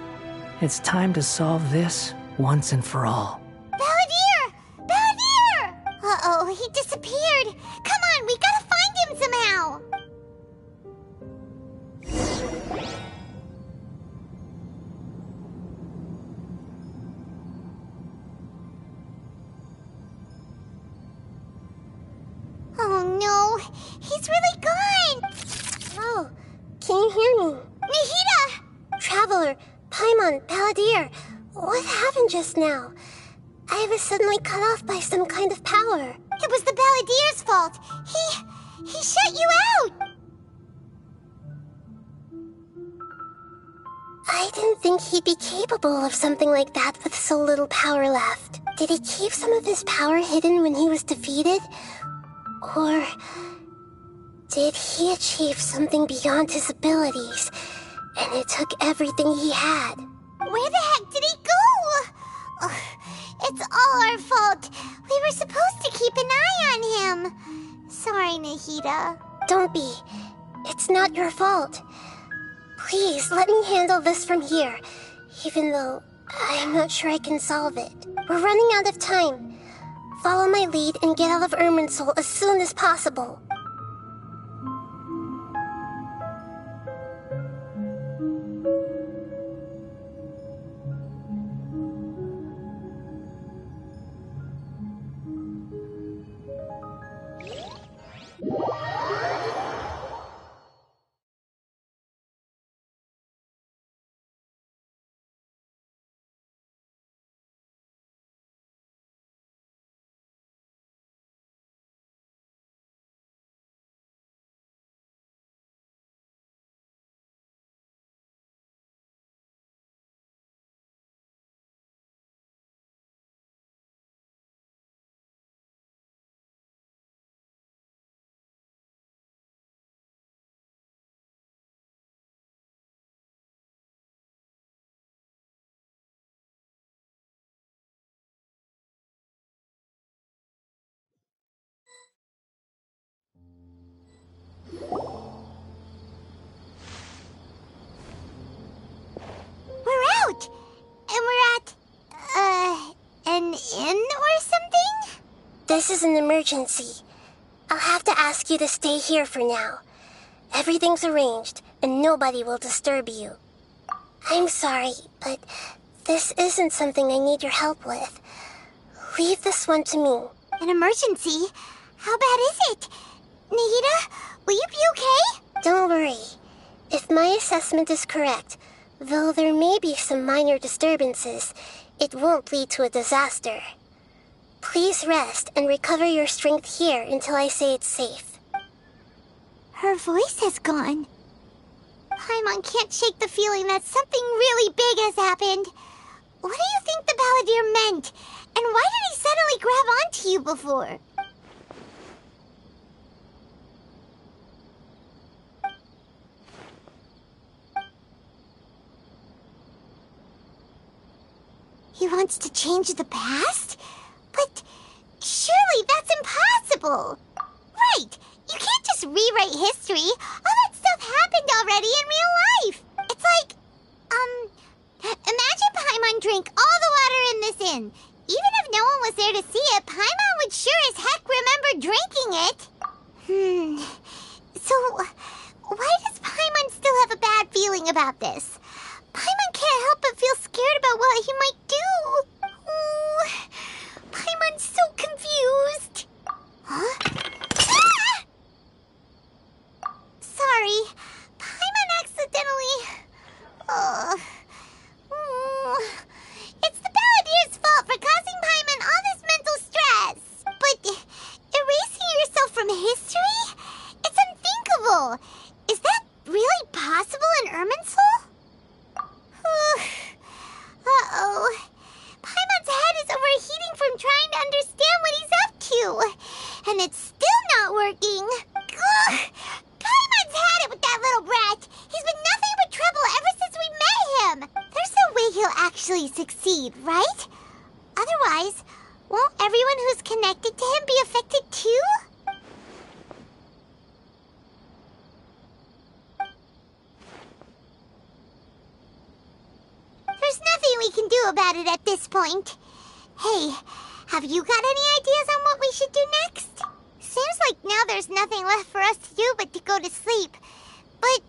It's time to solve this once and for all. Balladeer! Balladeer! Uh-oh, he disappeared. Come on, we gotta find him somehow. Oh no, he's really gone! Oh, can you hear me? Nahida! Traveler, Paimon, Balladeer, what happened just now? I was suddenly cut off by some kind of power. It was the Balladeer's fault. He shut you out! I didn't think he'd be capable of something like that with so little power left. Did he keep some of his power hidden when he was defeated? Or did he achieve something beyond his abilities, and it took everything he had? Where the heck did he go? Ugh, it's all our fault. We were supposed to keep an eye on him. Sorry, Nahida. Don't be. It's not your fault. Please, let me handle this from here, even though I'm not sure I can solve it. We're running out of time. Follow my lead and get out of Irminsul as soon as possible. This is an emergency. I'll have to ask you to stay here for now. Everything's arranged, and nobody will disturb you. I'm sorry, but this isn't something I need your help with. Leave this one to me. An emergency? How bad is it? Nahida, will you be okay? Don't worry. If my assessment is correct, though there may be some minor disturbances, it won't lead to a disaster. Please rest and recover your strength here until I say it's safe. Her voice has gone. Paimon can't shake the feeling that something really big has happened. What do you think the Balladeer meant? And why did he suddenly grab onto you before? He wants to change the past? But surely that's impossible! Right! You can't just rewrite history! All that stuff happened already in real life! It's like, imagine Paimon drank all the water in this inn. Even if no one was there to see it, Paimon would sure as heck remember drinking it. So, why does Paimon still have a bad feeling about this? Paimon can't help but feel scared about what he might do. Paimon's so confused. Huh? Ah! Sorry. Paimon accidentally... It's the Balladeer's fault for causing Paimon all this mental stress. But erasing yourself from history? It's unthinkable. Is that really possible in Irminsul? Uh-oh. Paimon's head is overheating from trying to understand what he's up to. And it's still not working. Ugh. Paimon's had it with that little brat. He's been nothing but trouble ever since we met him. There's no way he'll actually succeed, right? Otherwise, won't everyone who's connected to him be affected too? There's nothing we can do about it at this point. Hey, have you got any ideas on what we should do next? Seems like now there's nothing left for us to do but to go to sleep. But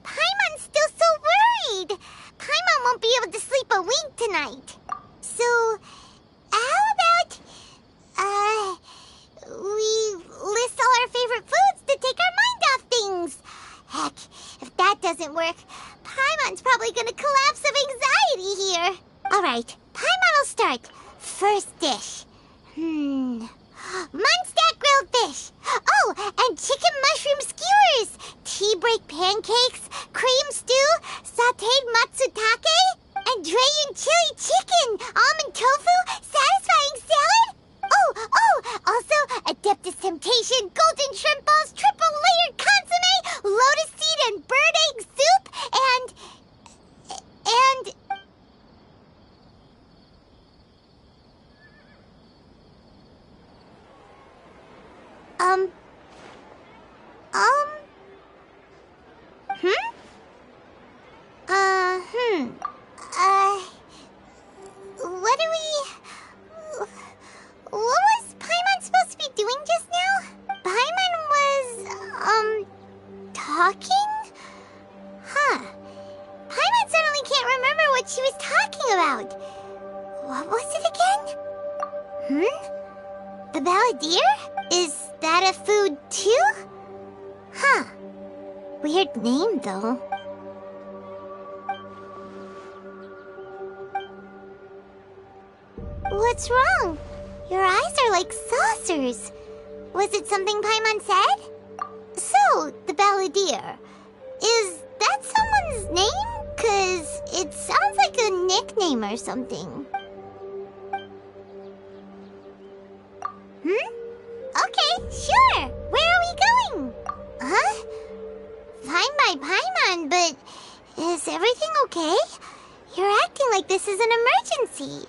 Paimon's still so worried. Paimon won't be able to sleep a wink tonight. So, how about, we list all our favorite foods to take our mind off things? Heck, if that doesn't work, Paimon's probably gonna collapse of anxiety here. Alright, Paimon will start. First dish. Munstack grilled fish. Oh, and chicken mushroom skewers. Tea break pancakes, cream stew, sauteed matsutake, and Drayan chili chicken, almond tofu, satisfying salad. Oh, also Adeptus Temptation, golden shrimp balls, triple layered consomme, lotus seed and bird egg soup, and... What do we... What was Paimon supposed to be doing just now? Paimon was, talking? Huh. Paimon suddenly can't remember what she was talking about. What was it again? The Balladeer? Is that a food too? Huh. Weird name, though. What's wrong? Your eyes are like saucers. Was it something Paimon said? So, the Balladeer. Is that someone's name? 'Cause it sounds like a nickname or something. Okay, sure. Where are we going? Huh? Fine by Paimon, but is everything okay? You're acting like this is an emergency.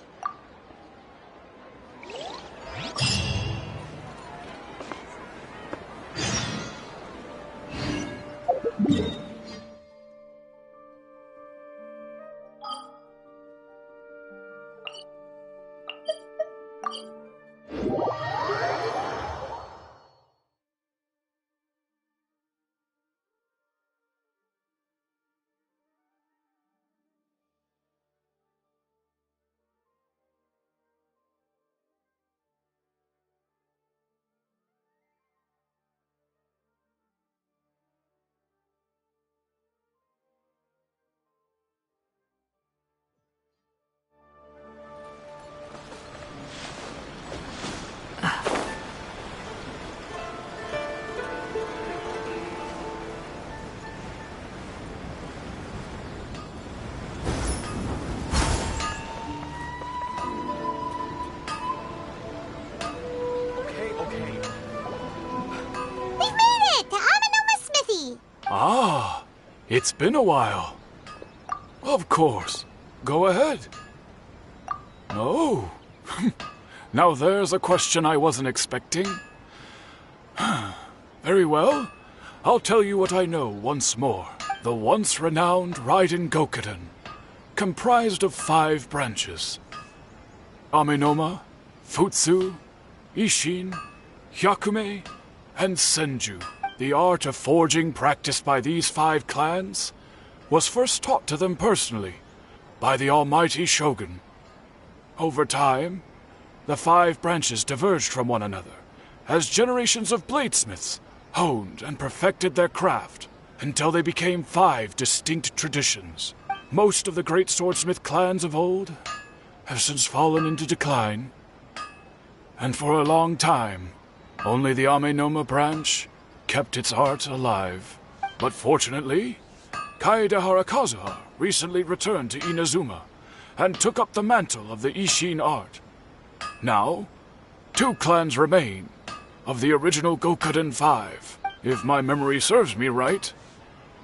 Ah, it's been a while. Of course. Go ahead. Oh. Now there's a question I wasn't expecting. Very well. I'll tell you what I know once more. The once renowned Raiden Gokuden, comprised of 5 branches. Amenoma, Futsu, Ishin, Hyakume, and Senju. The art of forging practiced by these 5 clans was first taught to them personally by the almighty Shogun. Over time, the 5 branches diverged from one another as generations of bladesmiths honed and perfected their craft until they became 5 distinct traditions. Most of the great swordsmith clans of old have since fallen into decline, and for a long time, only the Amenoma branch kept its art alive. But fortunately, Kaedehara Kazuha recently returned to Inazuma and took up the mantle of the Ishin art. Now, 2 clans remain of the original Gokuden 5. If my memory serves me right,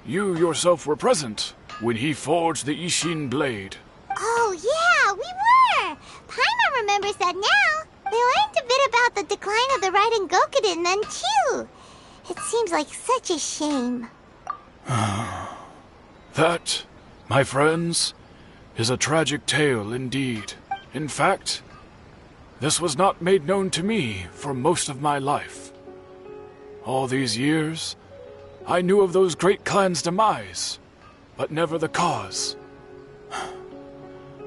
you yourself were present when he forged the Ishin blade. Oh, yeah, we were! Paimon remembers that now. They learned a bit about the decline of the Raiden Gokuden then, too. It seems like such a shame. That, my friends, is a tragic tale indeed. In fact, this was not made known to me for most of my life. All these years, I knew of those great clans' demise, but never the cause.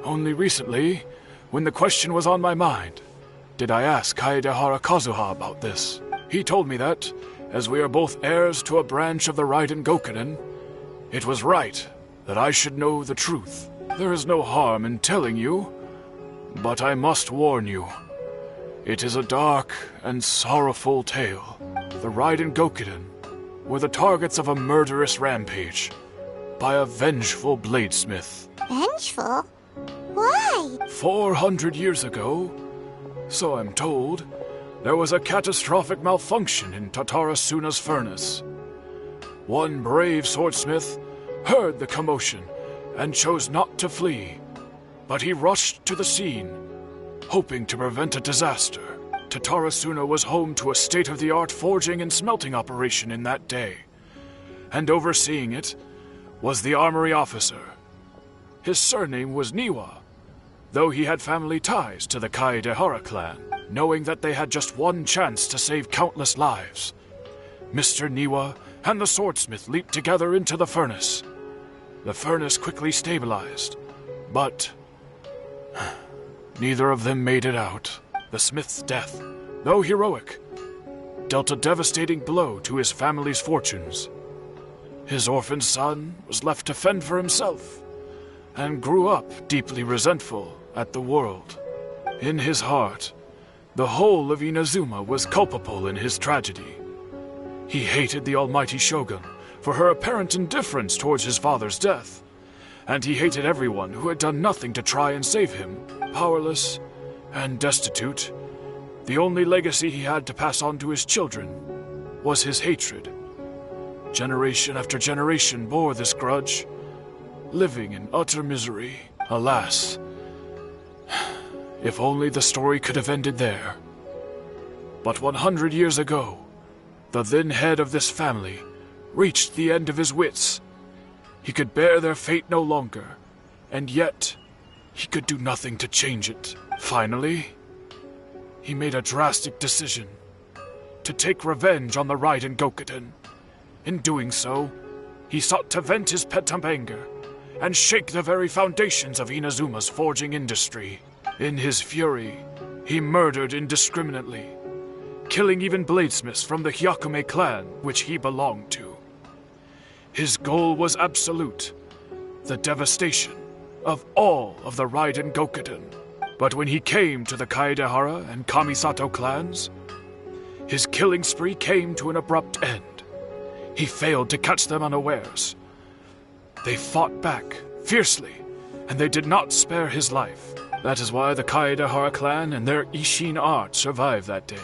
Only recently, when the question was on my mind, did I ask Kaedehara Kazuha about this. He told me that, as we are both heirs to a branch of the Raiden Gokuden, it was right that I should know the truth. There is no harm in telling you, but I must warn you. It is a dark and sorrowful tale. The Raiden Gokuden were the targets of a murderous rampage by a vengeful bladesmith. Vengeful? Why? 400 years ago, so I'm told, there was a catastrophic malfunction in Tatarasuna's furnace. One brave swordsmith heard the commotion and chose not to flee, but he rushed to the scene, hoping to prevent a disaster. Tatarasuna was home to a state-of-the-art forging and smelting operation in that day, and overseeing it was the armory officer. His surname was Niwa, though he had family ties to the Kaedehara clan. Knowing that they had just one chance to save countless lives, Mr. Niwa and the swordsmith leaped together into the furnace. The furnace quickly stabilized, but neither of them made it out. The smith's death, though heroic, dealt a devastating blow to his family's fortunes. His orphan son was left to fend for himself, and grew up deeply resentful at the world. In his heart, the whole of Inazuma was culpable in his tragedy. He hated the almighty Shogun for her apparent indifference towards his father's death, and he hated everyone who had done nothing to try and save him. Powerless and destitute, the only legacy he had to pass on to his children was his hatred. Generation after generation bore this grudge, living in utter misery. Alas, if only the story could have ended there. But 100 years ago, the then head of this family reached the end of his wits. He could bear their fate no longer, and yet he could do nothing to change it. Finally, he made a drastic decision to take revenge on the Raiden Gokuden. In doing so, he sought to vent his pent-up anger and shake the very foundations of Inazuma's forging industry. In his fury, he murdered indiscriminately, killing even bladesmiths from the Hyakume clan which he belonged to. His goal was absolute, the devastation of all of the Raiden Gokuden. But when he came to the Kaedehara and Kamisato clans, his killing spree came to an abrupt end. He failed to catch them unawares. They fought back fiercely, and they did not spare his life. That is why the Kaedehara clan and their Ishin art survived that day.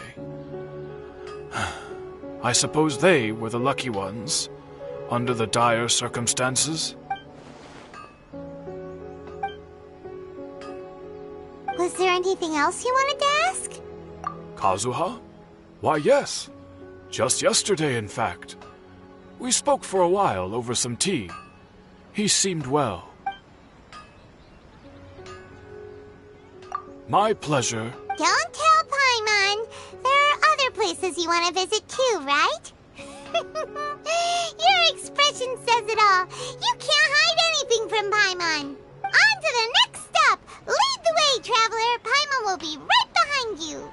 I suppose they were the lucky ones. under the dire circumstances. Was there anything else you wanted to ask? Kazuha? Why, yes. Just yesterday, in fact. We spoke for a while over some tea. He seemed well. My pleasure. Don't tell Paimon. There are other places you want to visit too, right? Your expression says it all. You can't hide anything from Paimon. On to the next stop. Lead the way, traveler. Paimon will be right behind you.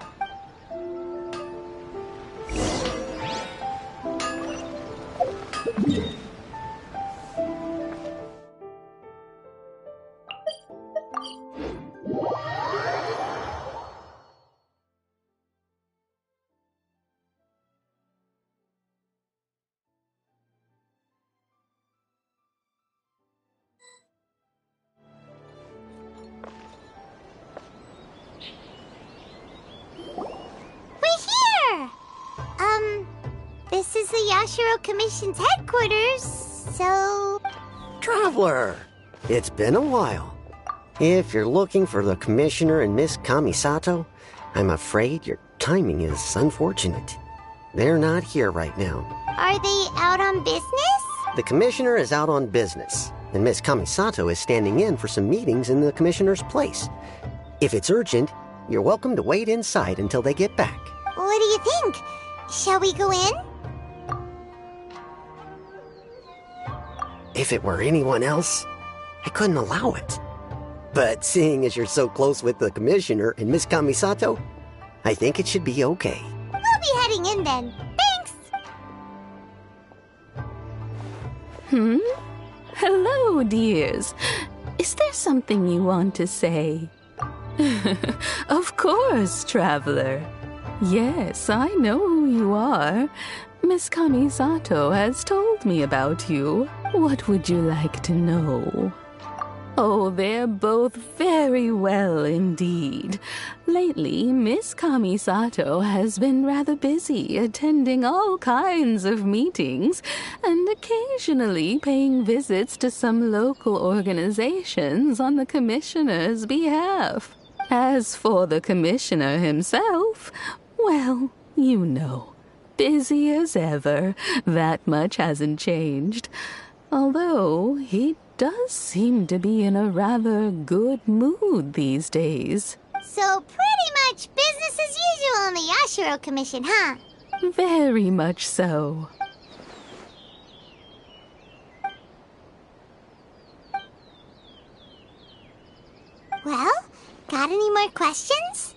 This is the Yashiro Commission's headquarters, so... Traveler, it's been a while. If you're looking for the Commissioner and Miss Kamisato, I'm afraid your timing is unfortunate. They're not here right now. Are they out on business? The Commissioner is out on business, and Miss Kamisato is standing in for some meetings in the Commissioner's place. If it's urgent, you're welcome to wait inside until they get back. What do you think? Shall we go in? If it were anyone else, I couldn't allow it. But seeing as you're so close with the Commissioner and Miss Kamisato, I think it should be okay. We'll be heading in then. Thanks! Hello, dears. Is there something you want to say? Of course, traveler. Yes, I know who you are. Miss Kamisato has told me about you. What would you like to know? Oh, they're both very well indeed. Lately, Miss Kamisato has been rather busy attending all kinds of meetings and occasionally paying visits to some local organizations on the Commissioner's behalf. As for the Commissioner himself, well, you know, busy as ever. That much hasn't changed. Although he does seem to be in a rather good mood these days. So pretty much business as usual in the Yashiro Commission, huh? Very much so. Well, got any more questions?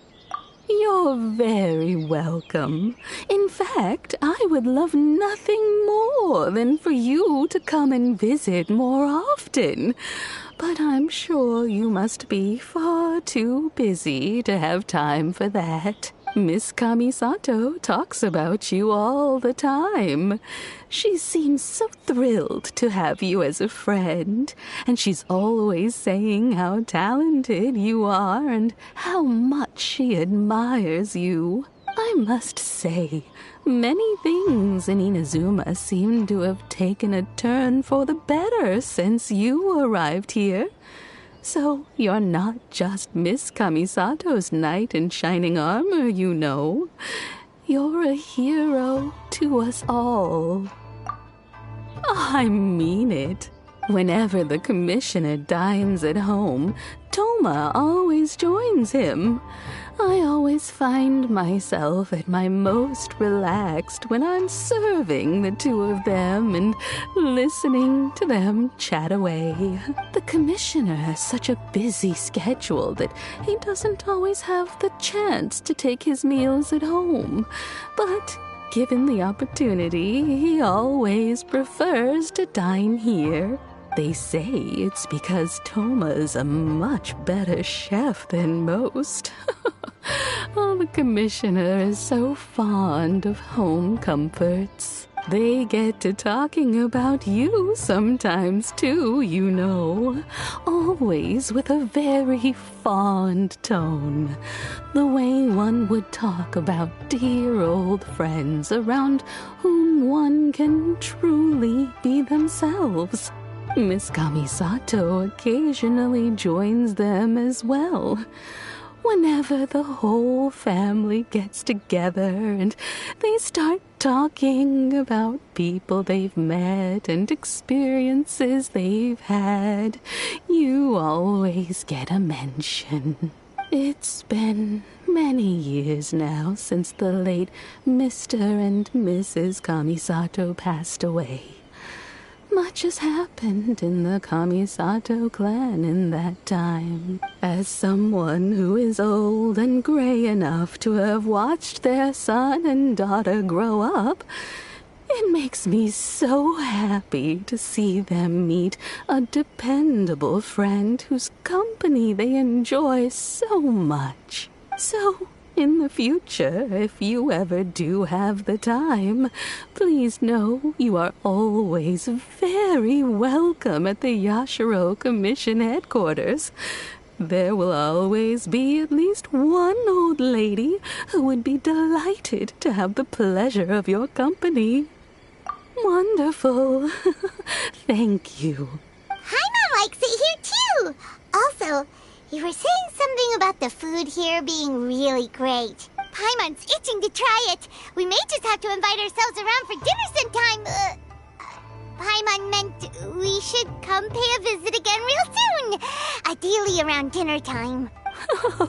You're very welcome. In fact, I would love nothing more than for you to come and visit more often. But I'm sure you must be far too busy to have time for that. Miss Kamisato talks about you all the time. She seems so thrilled to have you as a friend, and she's always saying how talented you are and how much she admires you. I must say, many things in Inazuma seem to have taken a turn for the better since you arrived here. So you're not just Miss Kamisato's knight in shining armor, you know. You're a hero to us all. I mean it. Whenever the Commissioner dines at home, Toma always joins him. I always find myself at my most relaxed when I'm serving the two of them and listening to them chat away. The Commissioner has such a busy schedule that he doesn't always have the chance to take his meals at home. But given the opportunity, he always prefers to dine here. They say it's because Toma's a much better chef than most. Oh, the Commissioner is so fond of home comforts. They get to talking about you sometimes too, you know. Always with a very fond tone. The way one would talk about dear old friends around whom one can truly be themselves. Miss Kamisato occasionally joins them as well. Whenever the whole family gets together and they start talking about people they've met and experiences they've had, you always get a mention. It's been many years now since the late Mr. and Mrs. Kamisato passed away. Much has happened in the Kamisato clan in that time. As someone who is old and gray enough to have watched their son and daughter grow up, it makes me so happy to see them meet a dependable friend whose company they enjoy so much. So, in the future, if you ever do have the time, please know you are always very welcome at the Yashiro Commission headquarters. There will always be at least one old lady who would be delighted to have the pleasure of your company. Wonderful. Thank you. Paimon likes it here too. Also, you were saying something about the food here being really great. Paimon's itching to try it. We may just have to invite ourselves around for dinner sometime. Paimon meant we should come pay a visit again real soon. Ideally around dinner time.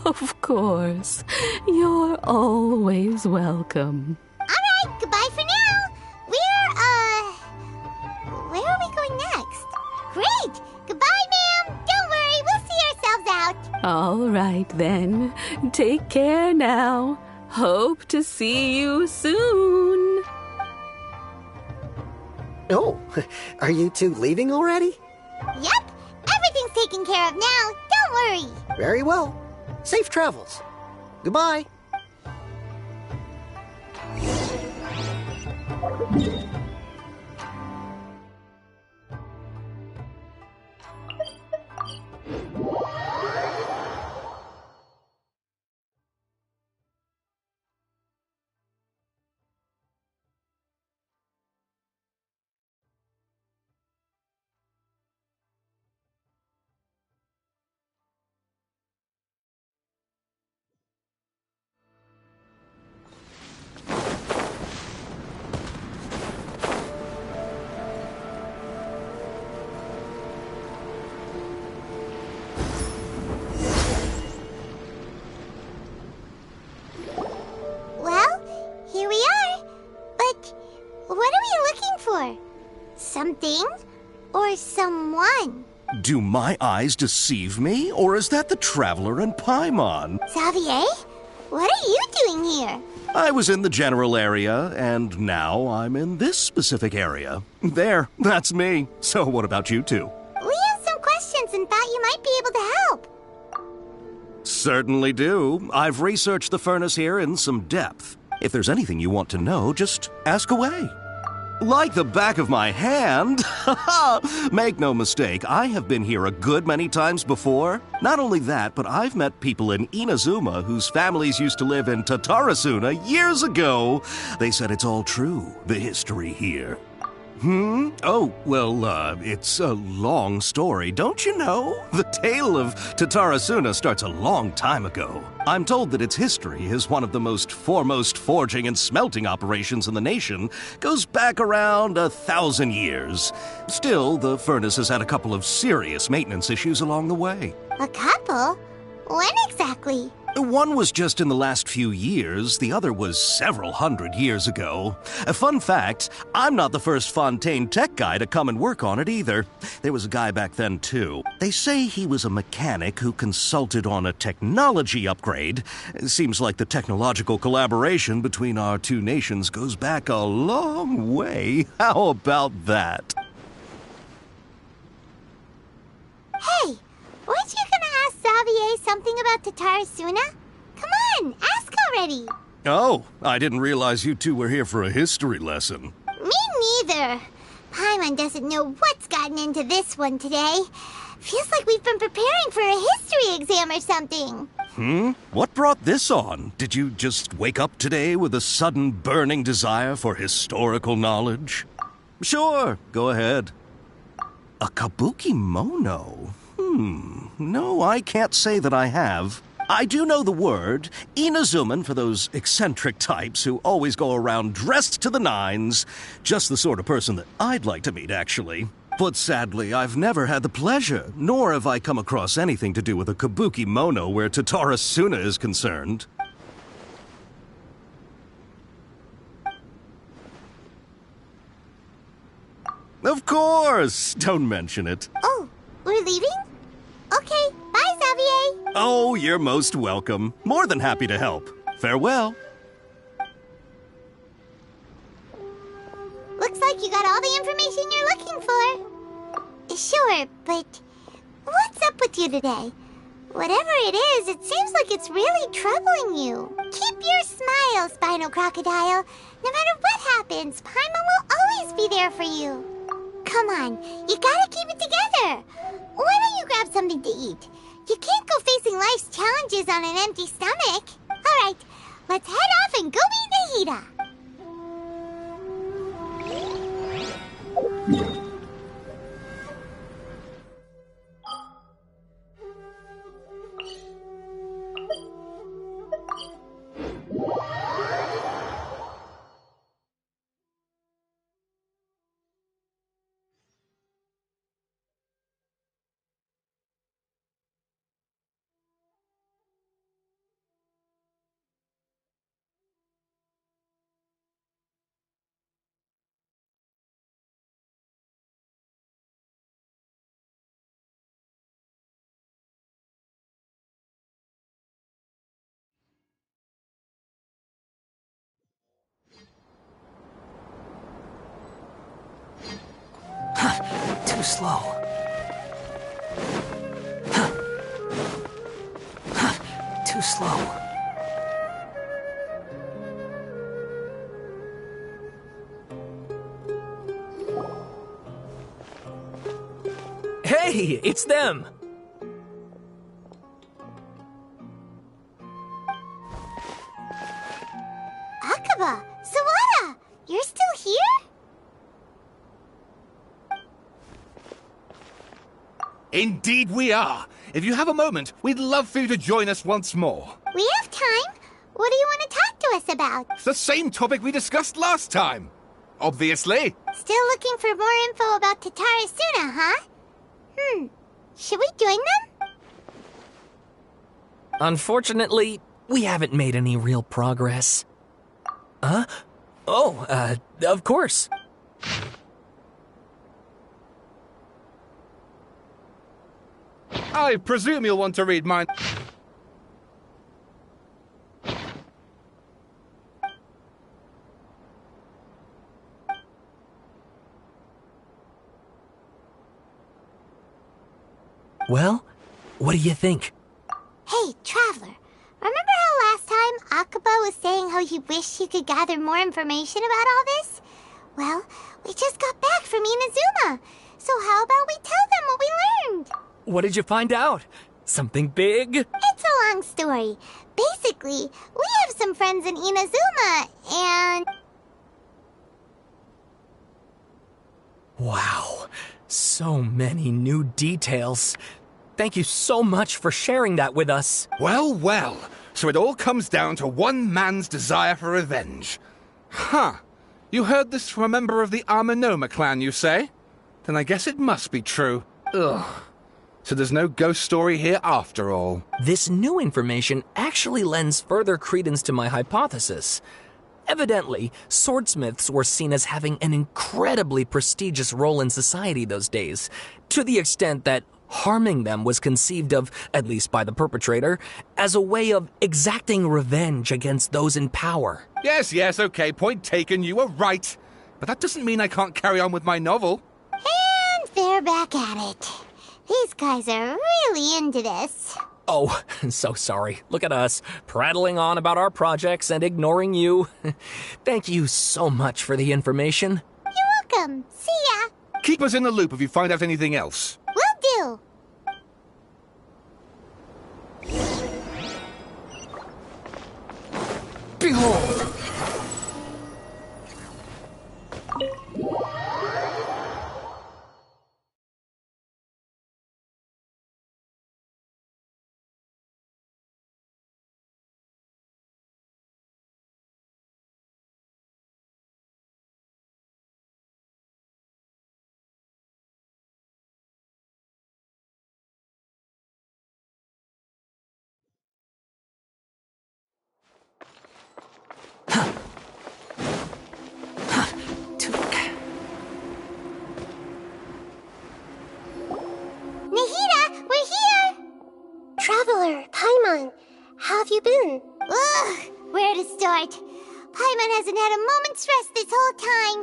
Of course. You're always welcome. Alright, goodbye for now. Where are we going next? Great! Goodbye, ma'am. Don't worry, we'll see ourselves out. All right, then. Take care now. Hope to see you soon. Oh, are you two leaving already? Yep, everything's taken care of now. Don't worry. Very well. Safe travels. Goodbye. Something or someone? Do my eyes deceive me, or is that the Traveler and Paimon? Xavier, what are you doing here? I was in the general area, and now I'm in this specific area. There, that's me. So what about you two? We have some questions and thought you might be able to help. Certainly do. I've researched the furnace here in some depth. If there's anything you want to know, just ask away. Like the back of my hand. Make no mistake, I have been here a good many times before. Not only that, but I've met people in Inazuma whose families used to live in Tatarasuna years ago. They said it's all true, the history here. Oh, well, it's a long story, don't you know? The tale of Tatarasuna starts a long time ago. I'm told that its history is one of the most foremost forging and smelting operations in the nation, goes back around 1,000 years. Still, the furnace has had a couple of serious maintenance issues along the way. A couple? When exactly? One was just in the last few years, the other was several hundred years ago. A fun fact, I'm not the first Fontaine tech guy to come and work on it either. There was a guy back then too. They say he was a mechanic who consulted on a technology upgrade. It seems like the technological collaboration between our two nations goes back a long way. How about that? Hey! Weren't you gonna ask Xavier something about Tatarasuna? Come on, ask already! Oh, I didn't realize you two were here for a history lesson. Me either. Paimon doesn't know what's gotten into this one today. Feels like we've been preparing for a history exam or something. What brought this on? Did you just wake up today with a sudden burning desire for historical knowledge? Sure, go ahead. A kabuki mono? No, I can't say that I have. I do know the word, Inazuman, for those eccentric types who always go around dressed to the nines. Just the sort of person that I'd like to meet, actually. But sadly, I've never had the pleasure, nor have I come across anything to do with a kabuki mono where Tatara Suna is concerned. Of course! Don't mention it. Oh, we're leaving? Okay, bye, Xavier. Oh, you're most welcome. More than happy to help. Farewell. Looks like you got all the information you're looking for. Sure, but what's up with you today? Whatever it is, it seems like it's really troubling you. Keep your smile, Spinal Crocodile. No matter what happens, Paimon will always be there for you. Come on, you gotta keep it together. Why don't you grab something to eat? You can't go facing life's challenges on an empty stomach. All right, let's head off and go meet Nahida. Too slow. Too slow. Hey, it's them! Akaba, Sawada, you're still here? Indeed we are. If you have a moment, we'd love for you to join us once more. We have time. What do you want to talk to us about? It's the same topic we discussed last time. Obviously. Still looking for more info about Tatara Suna, huh? Should we join them? Unfortunately, we haven't made any real progress. Huh? Oh, of course. I presume you'll want to read mine. Well, what do you think? Hey, Traveler. Remember how last time Akaba was saying how he wished he could gather more information about all this? Well, we just got back from Inazuma. So how about we tell them what we learned? What did you find out? Something big? It's a long story. Basically, we have some friends in Inazuma, and... Wow, so many new details. Thank you so much for sharing that with us. Well, well. So it all comes down to one man's desire for revenge. Huh. You heard this from a member of the Amanoma clan, you say? Then I guess it must be true. Ugh. So there's no ghost story here after all. This new information actually lends further credence to my hypothesis. Evidently, swordsmiths were seen as having an incredibly prestigious role in society those days, to the extent that harming them was conceived of, at least by the perpetrator, as a way of exacting revenge against those in power. Yes, okay, point taken, you were right. But that doesn't mean I can't carry on with my novel. And they're back at it. These guys are really into this. Oh, so sorry. Look at us, prattling on about our projects and ignoring you. Thank you so much for the information. You're welcome. See ya. Keep us in the loop if you find out anything else. Will do. Behold! Nahida, we're here! Traveler, Paimon, how have you been? Ugh, where to start? Paimon hasn't had a moment's rest this whole time.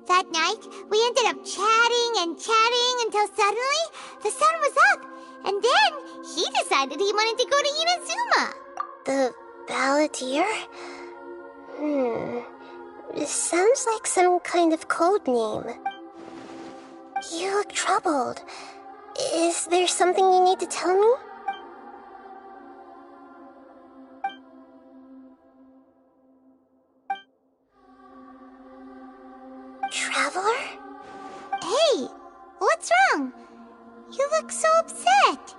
That night, we ended up chatting and chatting until suddenly the sun was up. And then he decided he wanted to go to Inazuma. The Balladeer? This sounds like some kind of code name. You look troubled. Is there something you need to tell me? Traveler? Hey, what's wrong? You look so upset.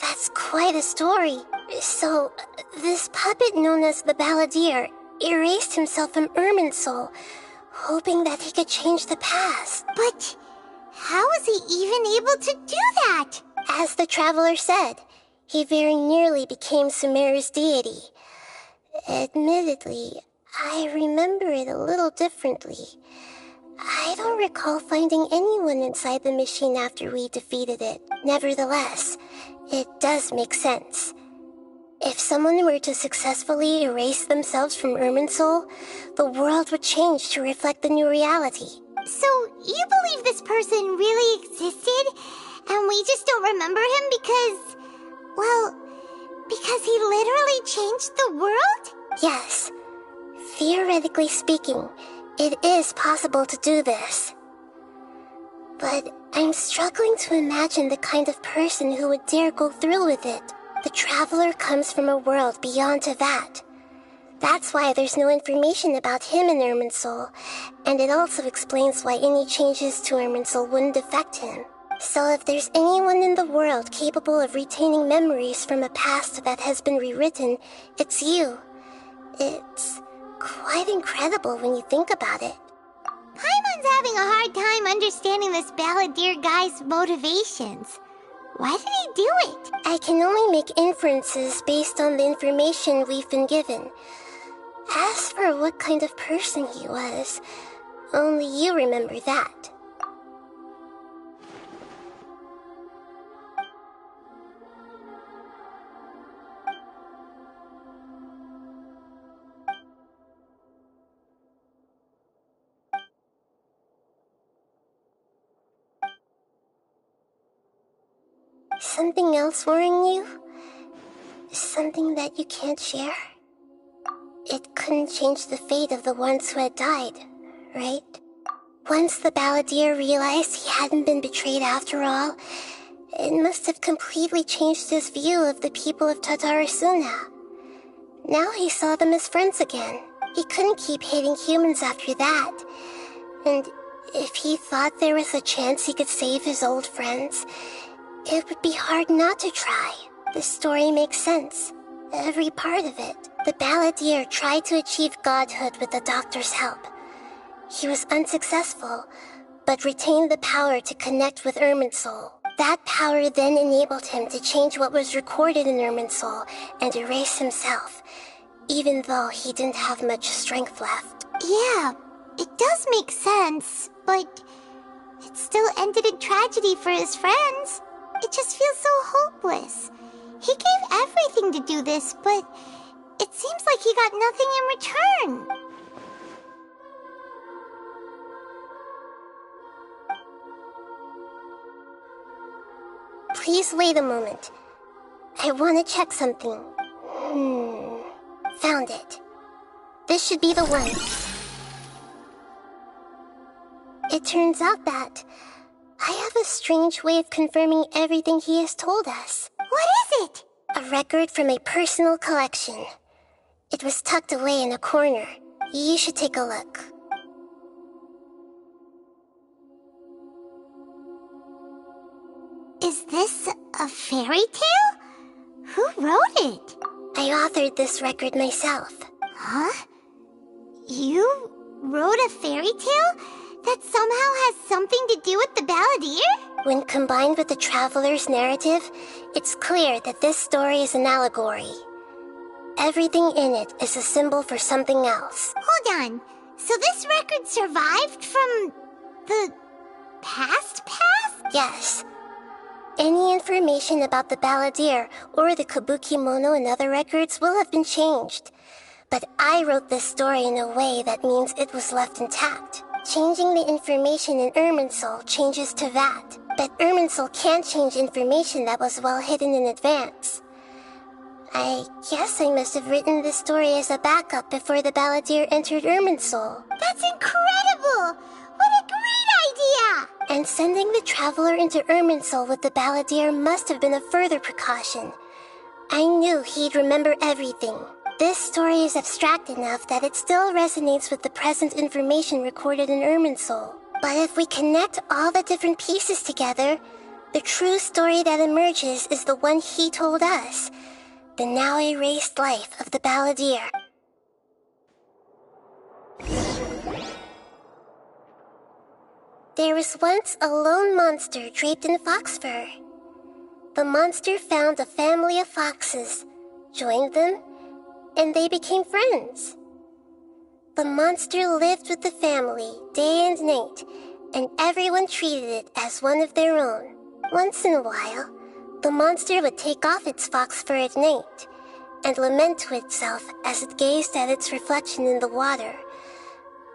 That's quite a story. So, this puppet known as the Balladeer erased himself from Irminsul, hoping that he could change the past. But how was he even able to do that? As the traveler said, he very nearly became Sumeru's deity. Admittedly, I remember it a little differently. I don't recall finding anyone inside the machine after we defeated it. Nevertheless, it does make sense. If someone were to successfully erase themselves from Irminsul, the world would change to reflect the new reality. So, you believe this person really existed, and we just don't remember him because... well, because he literally changed the world? Yes. Theoretically speaking, it is possible to do this. But I'm struggling to imagine the kind of person who would dare go through with it. The traveler comes from a world beyond Tevat. That's why there's no information about him in Irminsul, and it also explains why any changes to Irminsul wouldn't affect him. So if there's anyone in the world capable of retaining memories from a past that has been rewritten, it's you. It's quite incredible when you think about it. Paimon's having a hard time understanding this Balladeer guy's motivations. Why did he do it? I can only make inferences based on the information we've been given. As for what kind of person he was, only you remember that. Something else worrying you? Something that you can't share? It couldn't change the fate of the ones who had died, right? Once the Balladeer realized he hadn't been betrayed after all, it must have completely changed his view of the people of Tatarasuna. Now he saw them as friends again. He couldn't keep hating humans after that. And if he thought there was a chance he could save his old friends, it would be hard not to try. The story makes sense. Every part of it. The Balladeer tried to achieve godhood with the doctor's help. He was unsuccessful, but retained the power to connect with Irminsul. That power then enabled him to change what was recorded in Irminsul and erase himself, even though he didn't have much strength left. Yeah, it does make sense, but it still ended in tragedy for his friends. It just feels so hopeless. He gave everything to do this, but it Seems like he got nothing in return. Please wait a moment. I want to check something. Found it. This should be the one. It turns out that I have a strange way of confirming everything he has told us. What is it? A record from a personal collection. It was tucked away in a corner. You should take a look. Is this a fairy tale? Who wrote it? I authored this record myself. Huh? You wrote a fairy tale that somehow has something to do with the Balladeer? When combined with the traveler's narrative, it's clear that this story is an allegory. Everything in it is a symbol for something else. Hold on. So this record survived from the past? Yes. Any information about the Balladeer or the Kabuki Mono in other records will have been changed. But I wrote this story in a way that means it was left intact. Changing the information in Irminsul changes to that. But Irminsul can't change information that was well hidden in advance. I guess I must have written this story as a backup before the Balladeer entered Irminsul. That's incredible! What a great idea! And sending the traveler into Irminsul with the Balladeer must have been a further precaution. I knew he'd remember everything. This story is abstract enough that it still resonates with the present information recorded in Irminsul. But if we connect all the different pieces together, the true story that emerges is the one he told us. The now erased life of the Balladeer. There was once a lone monster draped in fox fur. The monster found a family of foxes, joined them, and they became friends. The monster lived with the family day and night, and everyone treated it as one of their own. Once in a while, the monster would take off its fox fur at night and lament to itself as it gazed at its reflection in the water.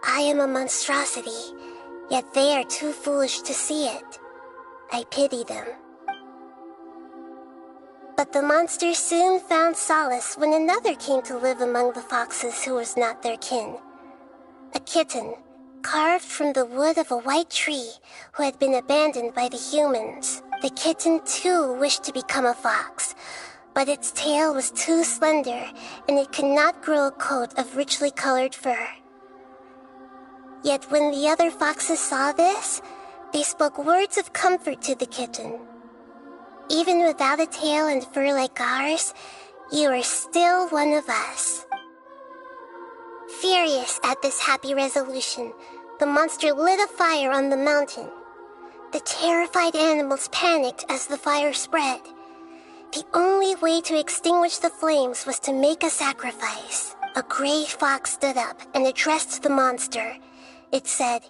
I am a monstrosity, yet they are too foolish to see it. I pity them. But the monster soon found solace when another came to live among the foxes who was not their kin. A kitten, carved from the wood of a white tree, who had been abandoned by the humans. The kitten too wished to become a fox, but its tail was too slender and it could not grow a coat of richly colored fur. Yet when the other foxes saw this, they spoke words of comfort to the kitten. Even without a tail and fur like ours, you are still one of us. Furious at this happy resolution, the monster lit a fire on the mountain. The terrified animals panicked as the fire spread. The only way to extinguish the flames was to make a sacrifice. A gray fox stood up and addressed the monster. It said,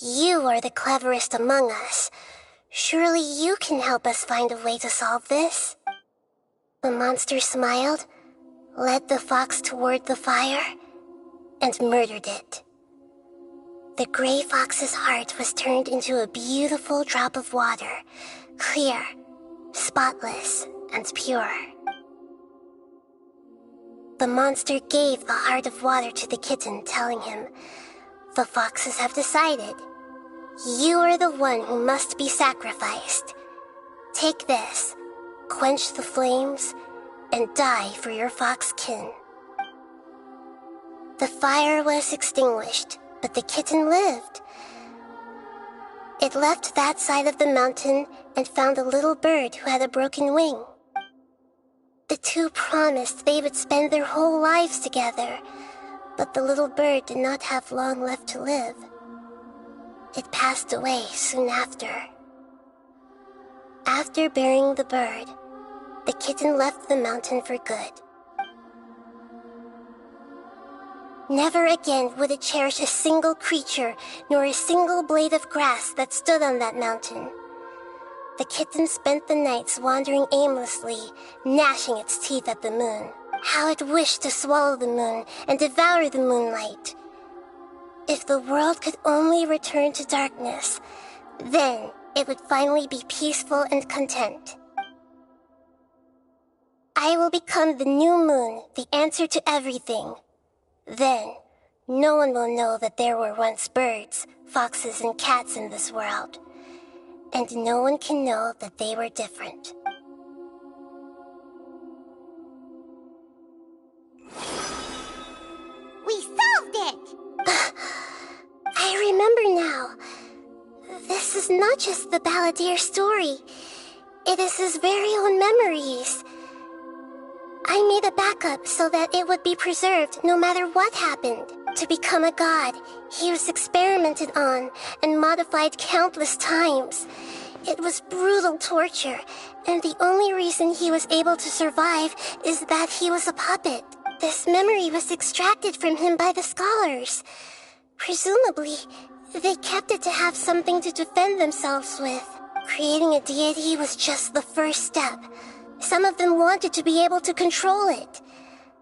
"You are the cleverest among us. Surely you can help us find a way to solve this." The monster smiled, led the fox toward the fire, and murdered it. The gray fox's heart was turned into a beautiful drop of water, clear, spotless, and pure. The monster gave the heart of water to the kitten, telling him, "The foxes have decided. You are the one who must be sacrificed. Take this, quench the flames, and die for your fox kin." The fire was extinguished, but the kitten lived. It left that side of the mountain and found a little bird who had a broken wing. The two promised they would spend their whole lives together, but the little bird did not have long left to live. It passed away soon after. After burying the bird, the kitten left the mountain for good. Never again would it cherish a single creature nor a single blade of grass that stood on that mountain. The kitten spent the nights wandering aimlessly, gnashing its teeth at the moon. how it wished to swallow the moon and devour the moonlight. If the world could only return to darkness, then it would finally be peaceful and content. I will become the new moon, the answer to everything. Then, no one will know that there were once birds, foxes, and cats in this world. And no one can know that they were different. We solved it! I remember now. This is not just the Balladeer story. It is his very own memories. I made a backup so that it would be preserved no matter what happened. To become a god, he was experimented on and modified countless times. It was brutal torture, and the only reason he was able to survive is that he was a puppet. This memory was extracted from him by the scholars. Presumably, they kept it to have something to defend themselves with. Creating a deity was just the first step. Some of them wanted to be able to control it.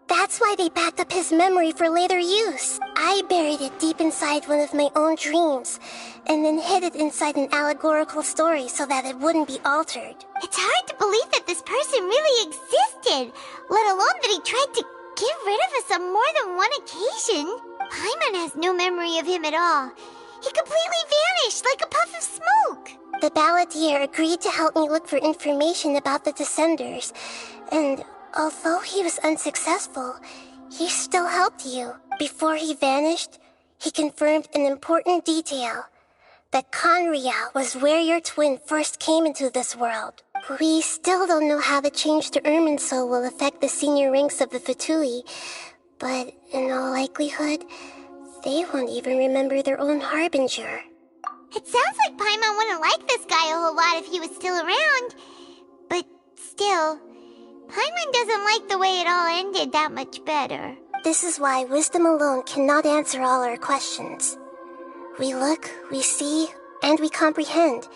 That's why they backed up his memory for later use. I buried it deep inside one of my own dreams, and then hid it inside an allegorical story so that it wouldn't be altered. It's hard to believe that this person really existed, let alone that he tried to get rid of us on more than one occasion. Paimon has no memory of him at all. He completely vanished like a puff of smoke. The Balladeer agreed to help me look for information about the Descenders, and although he was unsuccessful, he still helped you. Before he vanished, he confirmed an important detail, that Conria was where your twin first came into this world. We still don't know how the change to Irminsul will affect the senior ranks of the Fatui, but in all likelihood, they won't even remember their own Harbinger. It sounds like Paimon wouldn't like this guy a whole lot if he was still around. But still, Paimon doesn't like the way it all ended that much better. This is why wisdom alone cannot answer all our questions. We look, we see, and we comprehend,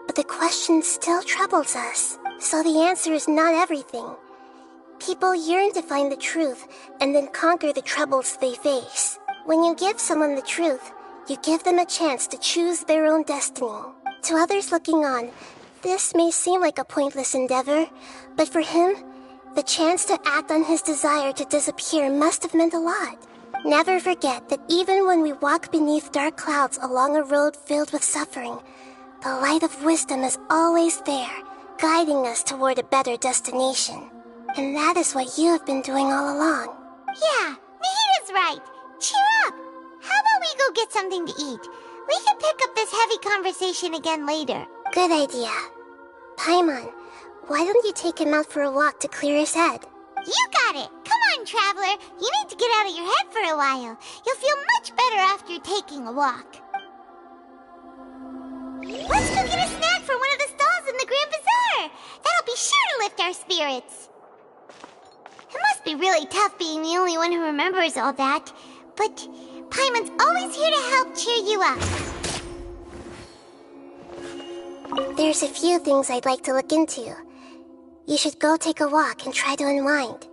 but the question still troubles us. So the answer is not everything. People yearn to find the truth and then conquer the troubles they face. When you give someone the truth, you give them a chance to choose their own destiny. To others looking on, this may seem like a pointless endeavor, but for him, the chance to act on his desire to disappear must have meant a lot. Never forget that even when we walk beneath dark clouds along a road filled with suffering, the light of wisdom is always there, guiding us toward a better destination. And that is what you have been doing all along. Yeah, Nahita's right. Cheer up! How about we go get something to eat? We can pick up this heavy conversation again later. Good idea. Paimon, why don't you take him out for a walk to clear his head? You got it! Come on, Traveler! You need to get out of your head for a while. You'll feel much better after taking a walk. Let's go get a snack from one of the stalls in the Grand Bazaar! That'll be sure to lift our spirits. It must be really tough being the only one who remembers all that, but Paimon's always here to help cheer you up. There's a few things I'd like to look into. You should go take a walk and try to unwind.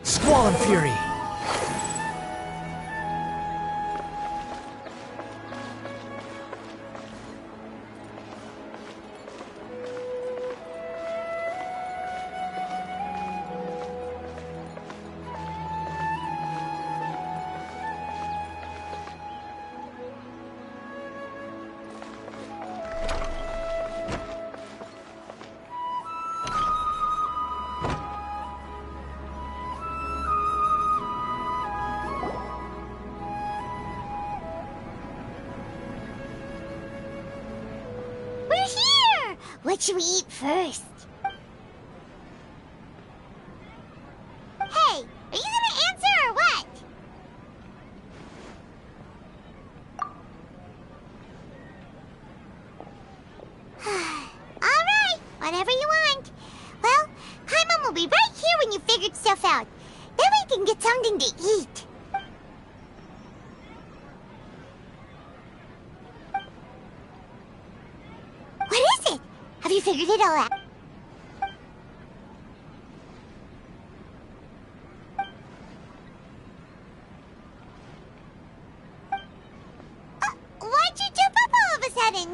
Squall and Fury! What should we eat first? Hey, are you gonna answer or what? Alright, whatever you want. Well, Paimon will be right here when you figured stuff out. Then we can get something to eat. What is it? Have you figured it all out? Why'd you jump up all of a sudden?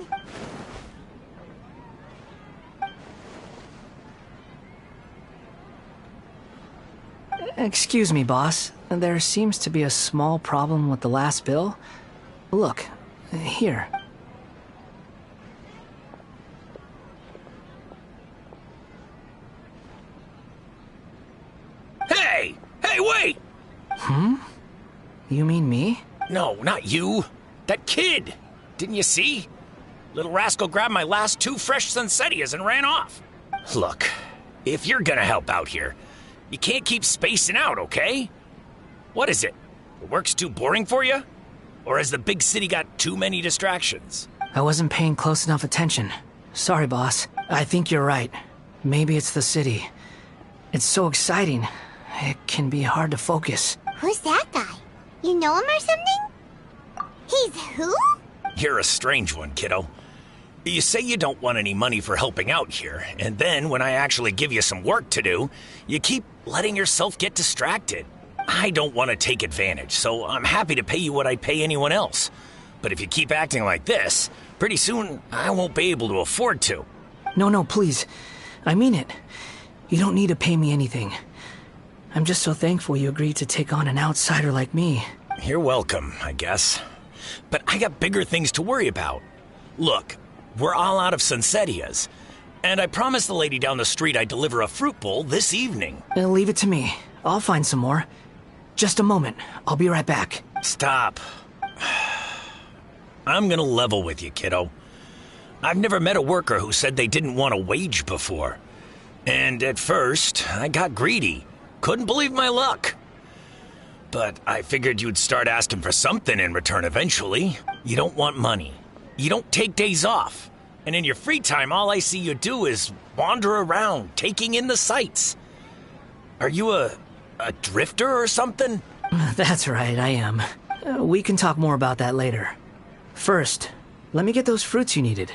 Excuse me, boss. There seems to be a small problem with the last bill. Look, here. Hey! Hey, wait! You mean me? No, not you. That kid! Didn't you see? Little rascal grabbed my last 2 fresh Sunsettias and ran off. Look, if you're gonna help out here, you can't keep spacing out, okay? What is it? The work's too boring for you? Or has the big city got too many distractions? I wasn't paying close enough attention. Sorry, boss. I think you're right. Maybe it's the city. It's so exciting. It can be hard to focus. Who's that guy? You know him or something? He's who? You're a strange one, kiddo. You say you don't want any money for helping out here, and then when I actually give you some work to do, you keep letting yourself get distracted. I don't want to take advantage, so I'm happy to pay you what I'd pay anyone else. But if you keep acting like this, pretty soon I won't be able to afford to. No, please. I mean it. You don't need to pay me anything. I'm just so thankful you agreed to take on an outsider like me. You're welcome, I guess. But I got bigger things to worry about. Look, we're all out of Sunsettias, and I promised the lady down the street I'd deliver a fruit bowl this evening. Leave it to me. I'll find some more. Just a moment. I'll be right back. Stop. I'm gonna level with you, kiddo. I've never met a worker who said they didn't want a wage before. And at first, I got greedy. Couldn't believe my luck. But I figured you'd start asking for something in return eventually. You don't want money. You don't take days off. And in your free time, all I see you do is wander around, taking in the sights. Are you a drifter or something? That's right, I am. We can talk more about that later. First, let me get those fruits you needed.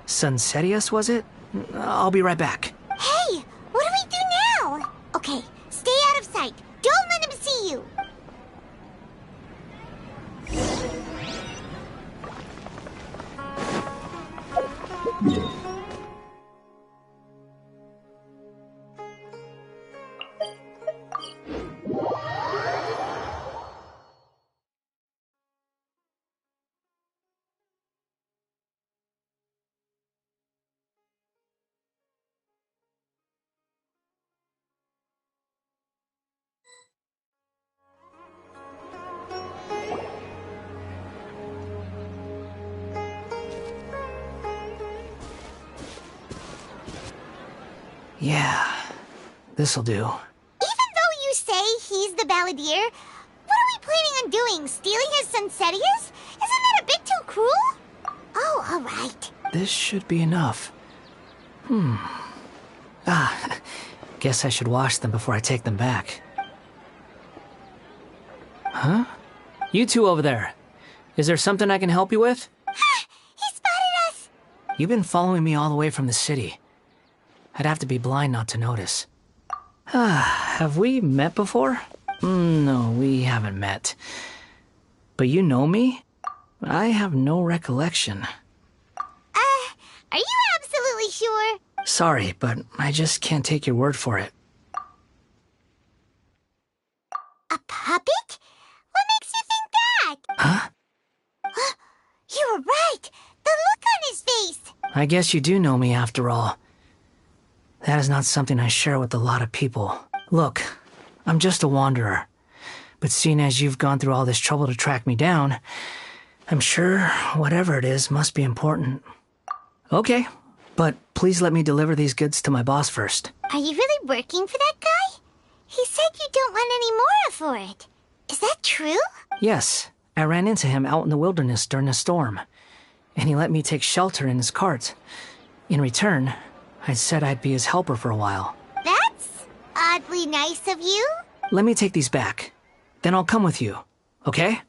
Sunsettias, was it? I'll be right back. Hey, what do we do now? Okay, stay out of sight. Don't let him see you. Yeah, this'll do. Even though you say he's the balladeer, what are we planning on doing? Stealing his Sunsettias? Isn't that a bit too cruel? Oh, all right. This should be enough. Guess I should wash them before I take them back. Huh? You two over there. Is there something I can help you with? He spotted us! You've been following me all the way from the city. I'd have to be blind not to notice. Have we met before? No, we haven't met. But you know me? I have no recollection. Are you absolutely sure? Sorry, but I just can't take your word for it. A puppet? What makes you think that? Huh? You were right! The look on his face! I guess you do know me after all. That is not something I share with a lot of people. Look, I'm just a wanderer. But seeing as you've gone through all this trouble to track me down, I'm sure whatever it is must be important. Okay, But please let me deliver these goods to my boss first. Are you really working for that guy? He said you don't want any more for it. Is that true? Yes, I ran into him out in the wilderness during a storm, and he let me take shelter in his cart. In return, I said I'd be his helper for a while. That's oddly nice of you. Let me take these back. Then I'll come with you, okay?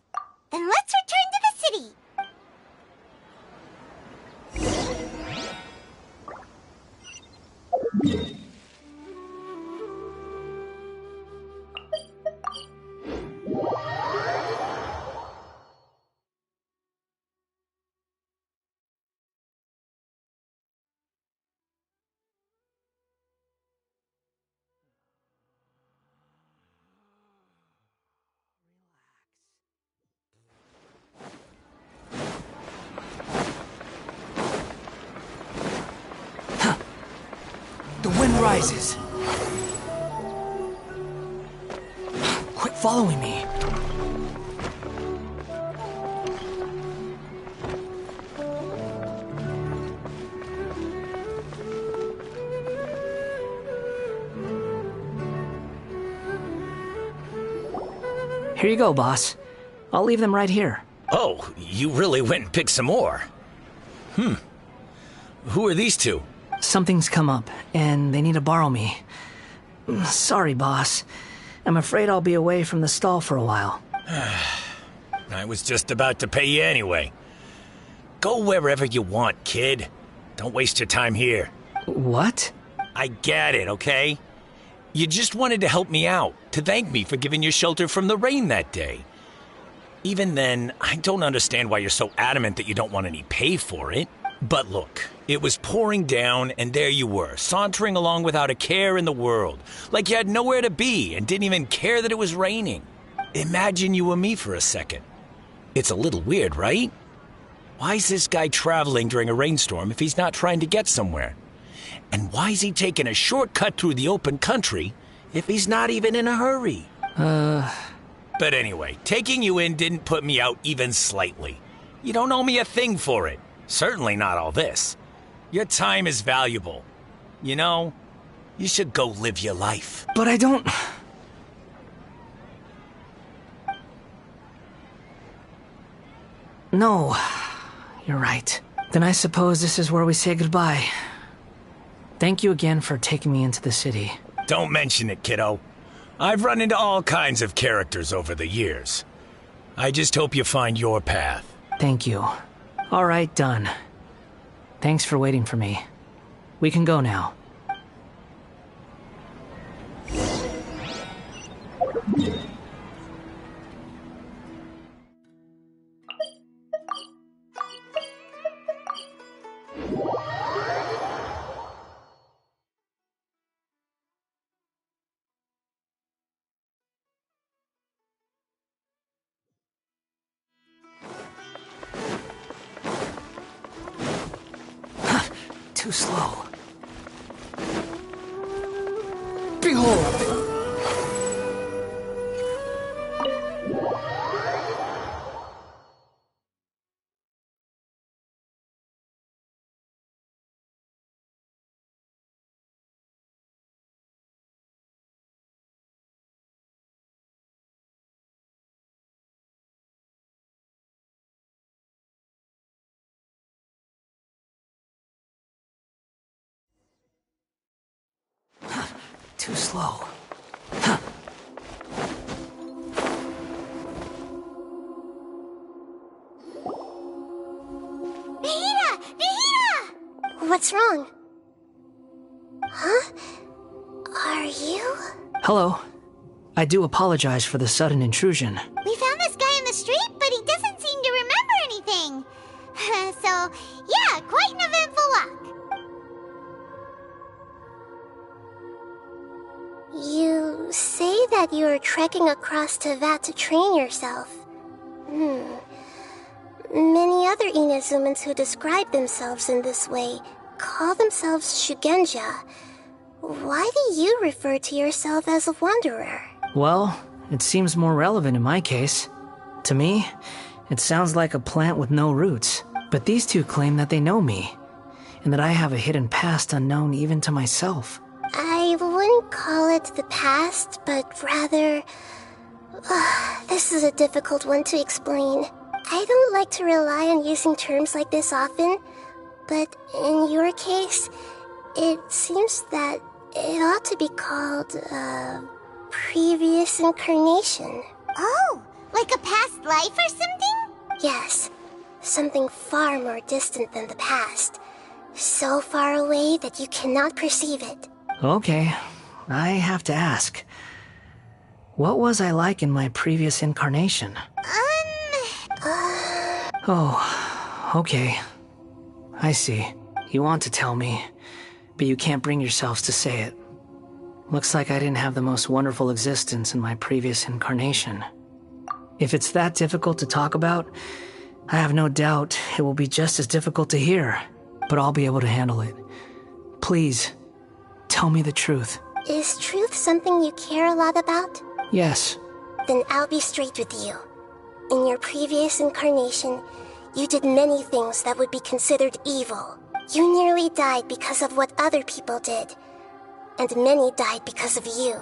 Then let's return to the city. The wind rises. Quit following me. Here you go, boss. I'll leave them right here. Oh, you really went and picked some more. Who are these two? Something's come up, and they need to borrow me. Sorry, boss. I'm afraid I'll be away from the stall for a while. I was just about to pay you anyway. Go wherever you want, kid. Don't waste your time here. What? I get it, okay? You just wanted to help me out, to thank me for giving you shelter from the rain that day. Even then, I don't understand why you're so adamant that you don't want any pay for it. But look, it was pouring down, and there you were, sauntering along without a care in the world, like you had nowhere to be and didn't even care that it was raining. Imagine you were me for a second. It's a little weird, right? Why is this guy traveling during a rainstorm if he's not trying to get somewhere? And why is he taking a shortcut through the open country if he's not even in a hurry? But anyway, taking you in didn't put me out even slightly. You don't owe me a thing for it. Certainly not all this. Your time is valuable. You know, you should go live your life. But I don't... No, you're right. Then I suppose this is where we say goodbye. Thank you again for taking me into the city. Don't mention it, kiddo. I've run into all kinds of characters over the years. I just hope you find your path. Thank you. All right, done. Thanks for waiting for me. We can go now. Too slow. Behold! Too slow. What's wrong? Huh? Are you? Hello. I do apologize for the sudden intrusion. We found this guy in the street, but he doesn't seem to remember anything. So, yeah, quite an eventful walk. You say that you are trekking across Tevat to train yourself. Many other Inazumans who describe themselves in this way call themselves Shugenja. Why do you refer to yourself as a wanderer? Well, it seems more relevant in my case. To me, it sounds like a plant with no roots. But these two claim that they know me. and that I have a hidden past unknown even to myself. I wouldn't call it the past, but rather... this is a difficult one to explain. I don't like to rely on using terms like this often, but in your case, it seems that it ought to be called, previous incarnation. Oh, like a past life or something? Yes, something far more distant than the past. So far away that you cannot perceive it. Okay, I have to ask. What was I like in my previous incarnation? Oh, okay. I see. You want to tell me, but you can't bring yourselves to say it. Looks like I didn't have the most wonderful existence in my previous incarnation. If it's that difficult to talk about, I have no doubt it will be just as difficult to hear, but I'll be able to handle it. Please, tell me the truth. Is truth something you care a lot about? Yes. Then I'll be straight with you. In your previous incarnation, you did many things that would be considered evil. You nearly died because of what other people did, and many died because of you.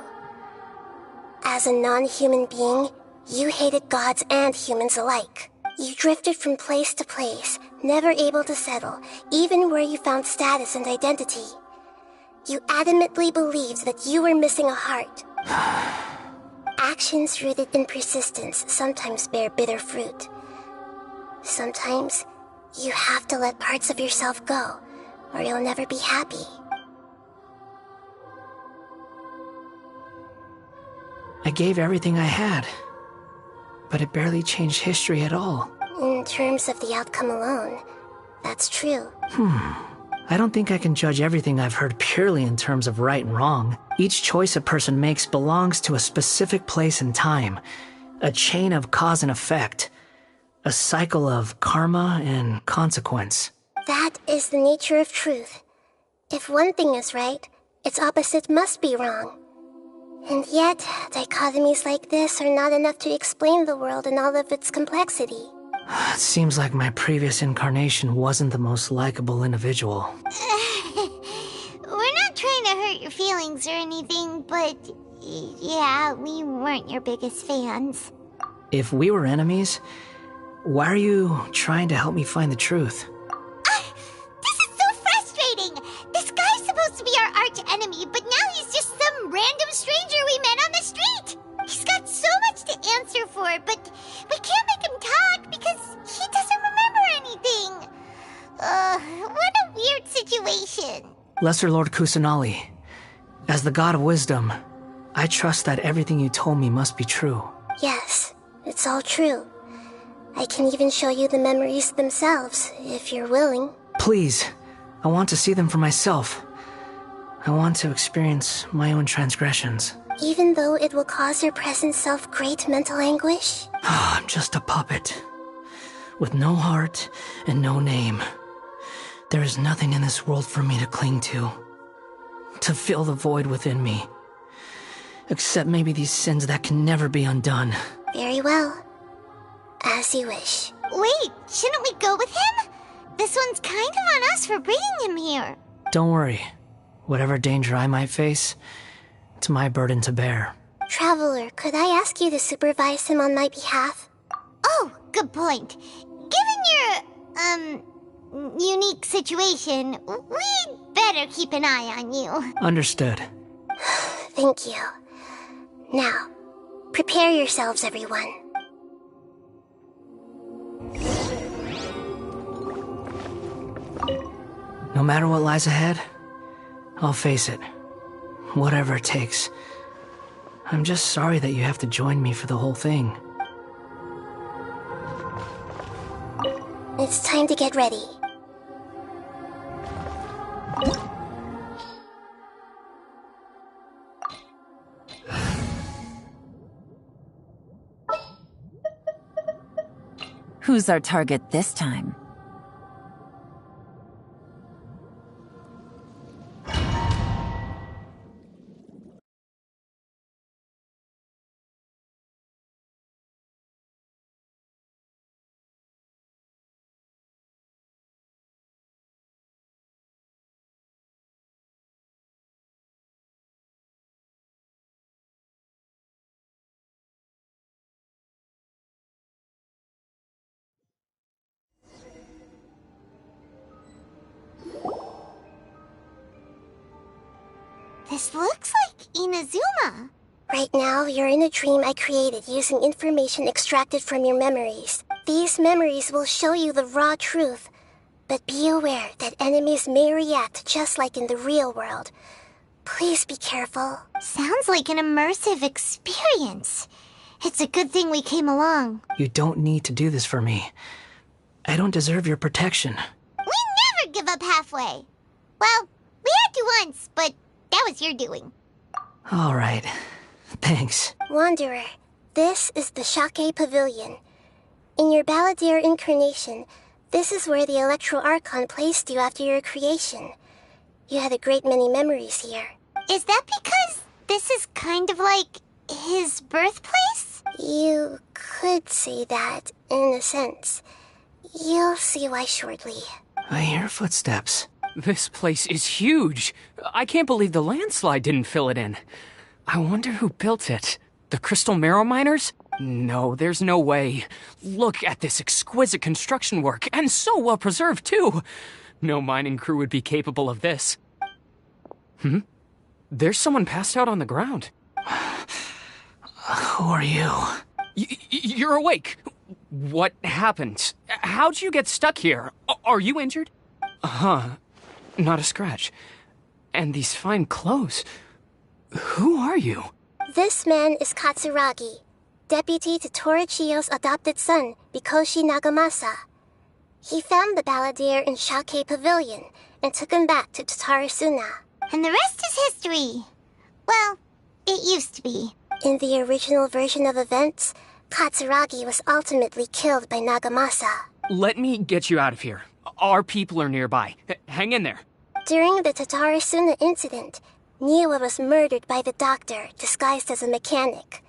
As a non-human being, you hated gods and humans alike. You drifted from place to place, never able to settle, even where you found status and identity. You adamantly believed that you were missing a heart. Actions rooted in persistence sometimes bear bitter fruit. Sometimes, you have to let parts of yourself go, or you'll never be happy. I gave everything I had, but it barely changed history at all. In terms of the outcome alone, that's true. I don't think I can judge everything I've heard purely in terms of right and wrong. Each choice a person makes belongs to a specific place and time, a chain of cause and effect, a cycle of karma and consequence. That is the nature of truth. If one thing is right, its opposite must be wrong. And yet, dichotomies like this are not enough to explain the world in all of its complexity. It seems like my previous incarnation wasn't the most likable individual. We're not trying to hurt your feelings or anything, but yeah, we weren't your biggest fans. If we were enemies, why are you trying to help me find the truth? This is so frustrating! This guy's supposed to be our arch enemy, but now he's just some random stranger we met on the street! He's got so much to answer for, but we can't make him talk because he doesn't remember anything. What a weird situation. Lesser Lord Kusanali, as the god of wisdom, I trust that everything you told me must be true. Yes, it's all true. I can even show you the memories themselves, if you're willing. Please, I want to see them for myself. I want to experience my own transgressions. Even though it will cause your present self great mental anguish? I'm just a puppet, with no heart and no name. There is nothing in this world for me to cling to fill the void within me. Except maybe these sins that can never be undone. Very well. As you wish. Wait, shouldn't we go with him? This one's kind of on us for bringing him here. Don't worry. Whatever danger I might face, it's my burden to bear. Traveler, could I ask you to supervise him on my behalf? Oh, good point. Given your, unique situation, we'd better keep an eye on you. Understood. Thank you. Now, prepare yourselves, everyone. No matter what lies ahead, I'll face it. Whatever it takes. I'm just sorry that you have to join me for the whole thing. It's time to get ready. Who's our target this time? This looks like Inazuma. Right now, you're in a dream I created using information extracted from your memories. These memories will show you the raw truth. But be aware that enemies may react just like in the real world. Please be careful. Sounds like an immersive experience. It's a good thing we came along. You don't need to do this for me. I don't deserve your protection. We never give up halfway. Well, we had to once, but that was your doing. All right. Thanks. Wanderer, this is the Shake Pavilion. In your Balladeer incarnation, this is where the Electro Archon placed you after your creation. You had a great many memories here. Is that because this is kind of like his birthplace? You could say that, in a sense. You'll see why shortly. I hear footsteps. This place is huge. I can't believe the landslide didn't fill it in. I wonder who built it. The Crystal Marrow Miners? No, there's no way. Look at this exquisite construction work, and so well preserved, too. No mining crew would be capable of this. There's someone passed out on the ground. Who are you? You're awake. What happened? How'd you get stuck here? Are you injured? Not a scratch. And these fine clothes. Who are you? This man is Katsuragi, deputy to Torichiyo's adopted son, Mikoshi Nagamasa. He found the Balladeer in Shake Pavilion and took him back to Tatarasuna. And the rest is history. Well, it used to be. In the original version of events, Katsuragi was ultimately killed by Nagamasa. Let me get you out of here. Our people are nearby. Hang in there. During the Tatarasuna incident, Niwa was murdered by the doctor disguised as a mechanic.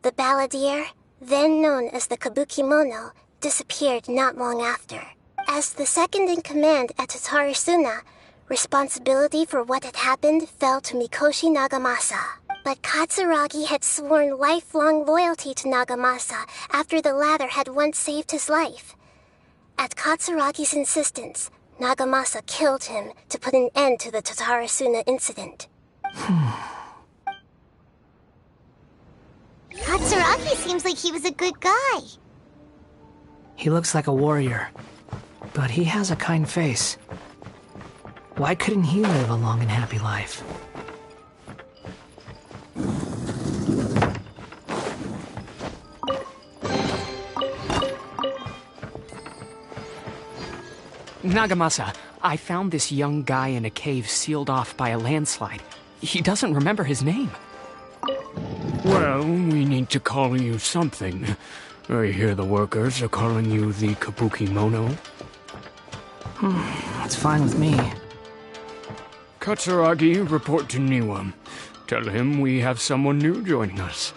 The Balladeer, then known as the Kabukimono, disappeared not long after. As the second in command at Tatarasuna, responsibility for what had happened fell to Mikoshi Nagamasa. But Katsuragi had sworn lifelong loyalty to Nagamasa after the latter had once saved his life. At Katsuragi's insistence, Nagamasa killed him to put an end to the Tatarasuna incident. Katsuragi seems like he was a good guy. He looks like a warrior, but he has a kind face. Why couldn't he live a long and happy life? Nagamasa, I found this young guy in a cave sealed off by a landslide. He doesn't remember his name. Well, we need to call you something. I hear the workers are calling you the Kabukimono. It's fine with me. Katsuragi, report to Niwa. Tell him we have someone new joining us.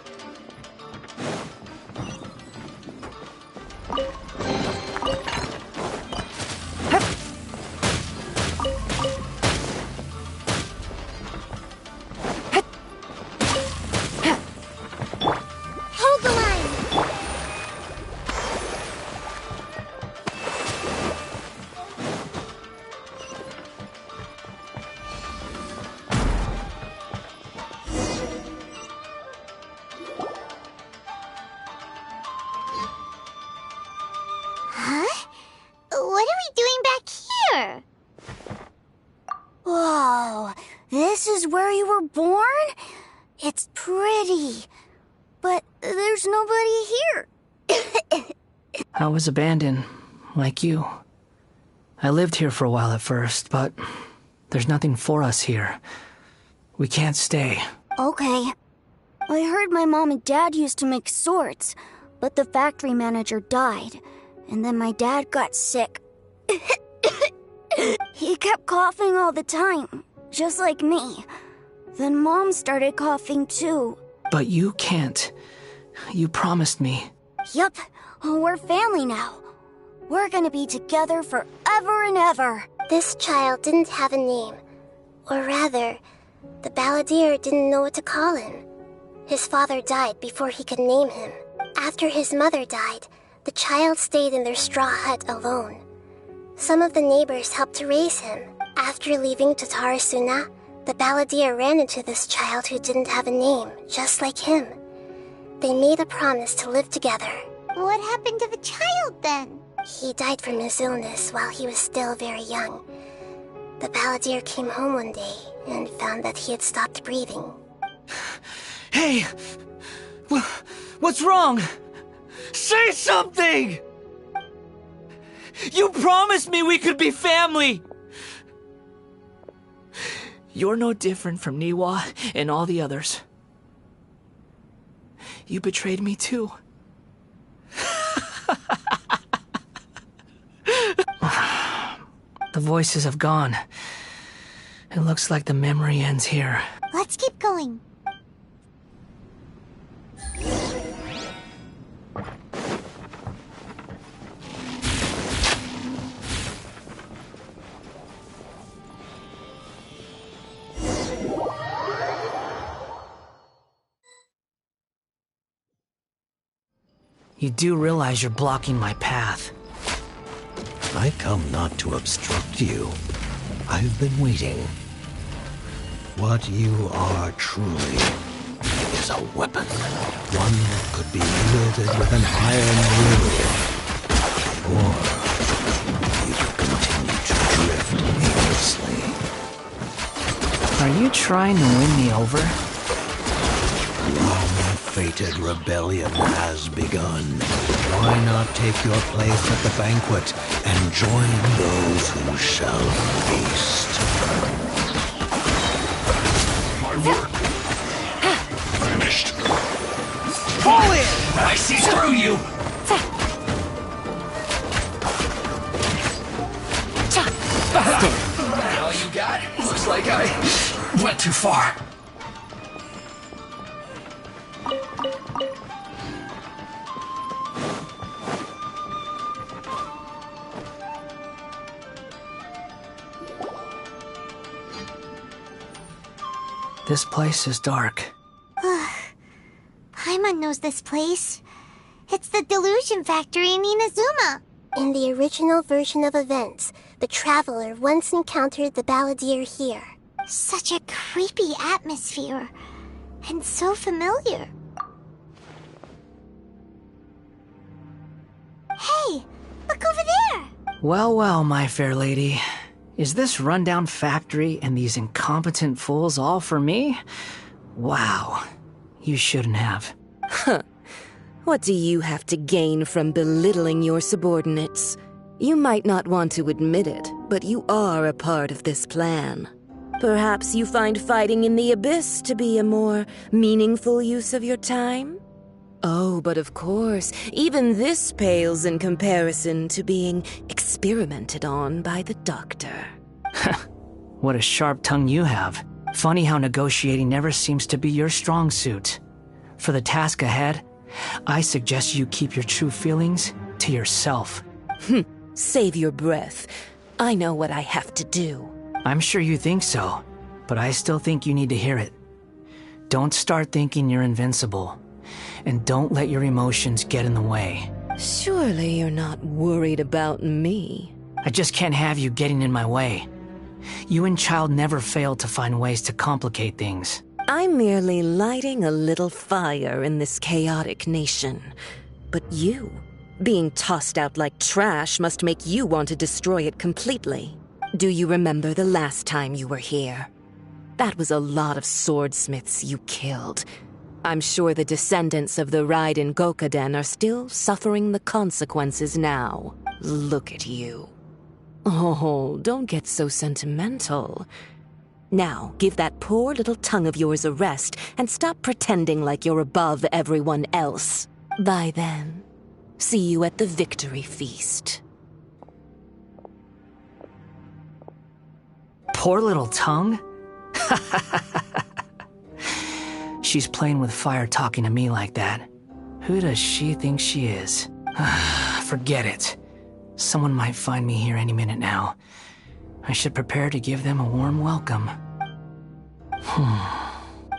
Hold the line! Huh? What are we doing back here? Whoa, this is where you were born? It's pretty, but there's nobody here. I was abandoned, like you. I lived here for a while at first, but there's nothing for us here. We can't stay. Okay. I heard my mom and dad used to make swords, but the factory manager died, and then my dad got sick. He kept coughing all the time, just like me. Then Mom started coughing too. But you can't. You promised me. Yup, we're family now. We're gonna be together forever and ever. This child didn't have a name. Or rather, the Balladeer didn't know what to call him. His father died before he could name him. After his mother died, the child stayed in their straw hut alone. Some of the neighbors helped to raise him. After leaving Tatarasuna, the The balladeer ran into this child who didn't have a name, just like him. They made a promise to live together. What happened to the child then? He died from his illness while he was still very young. The balladeer came home one day and found that he had stopped breathing. Hey! What's wrong? Say something! You promised me we could be family! You're no different from Niwa and all the others. You betrayed me too. The voices have gone. It looks like the memory ends here. Let's keep going. You do realize you're blocking my path. I come not to obstruct you. I've been waiting. What you are truly is a weapon. One that could be wielded with an iron will. Or you could continue to drift aimlessly. Are you trying to win me over? Long-fated rebellion has begun. Why not take your place at the banquet and join those who shall feast? My work finished. Fall in! I see through you! All you got? Looks like I went too far. This place is dark. Paimon knows this place. It's the Delusion Factory in Inazuma. In the original version of events, the Traveler once encountered the balladeer here. Such a creepy atmosphere. And so familiar. Hey, look over there! Well, well, my fair lady. Is this rundown factory and these incompetent fools all for me? Wow. You shouldn't have. Huh. What do you have to gain from belittling your subordinates? You might not want to admit it, but you are a part of this plan. Perhaps you find fighting in the abyss to be a more meaningful use of your time? Oh, but of course, even this pales in comparison to being experimented on by the doctor. What a sharp tongue you have. Funny how negotiating never seems to be your strong suit. For the task ahead, I suggest you keep your true feelings to yourself. Save your breath. I know what I have to do. I'm sure you think so, but I still think you need to hear it. Don't start thinking you're invincible. And don't let your emotions get in the way. Surely you're not worried about me. I just can't have you getting in my way. You and Child never failed to find ways to complicate things. I'm merely lighting a little fire in this chaotic nation. But you, being tossed out like trash, must make you want to destroy it completely. Do you remember the last time you were here? That was a lot of swordsmiths you killed. I'm sure the descendants of the Raiden Gokaden are still suffering the consequences now. Look at you. Oh, don't get so sentimental. Now, give that poor little tongue of yours a rest and stop pretending like you're above everyone else. Bye then. See you at the victory feast. Poor little tongue? She's playing with fire talking to me like that. Who does she think she is? Forget it. Someone might find me here any minute now. I should prepare to give them a warm welcome.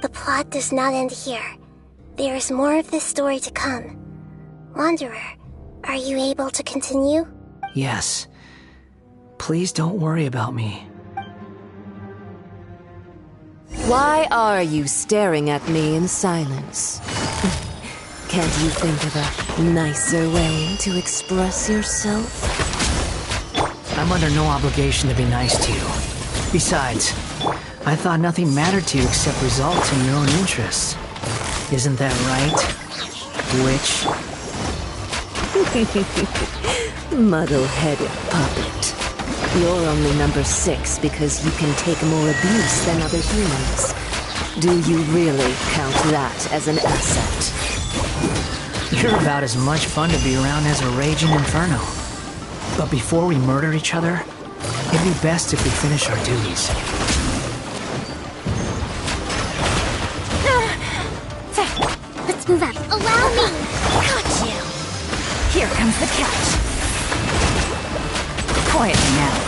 The plot does not end here. There is more of this story to come. Wanderer, are you able to continue? Yes. Please don't worry about me. Why are you staring at me in silence? Can't you think of a nicer way to express yourself? I'm under no obligation to be nice to you. Besides, I thought nothing mattered to you except results in your own interests. Isn't that right, witch? Muddle-headed puppet. You're only number 6 because you can take more abuse than other humans. Do you really count that as an asset? You're about as much fun to be around as a raging inferno. But before we murder each other, it'd be best if we finish our duties. Let's move out. Allow me! Got you! Here comes the catch. Quietly now.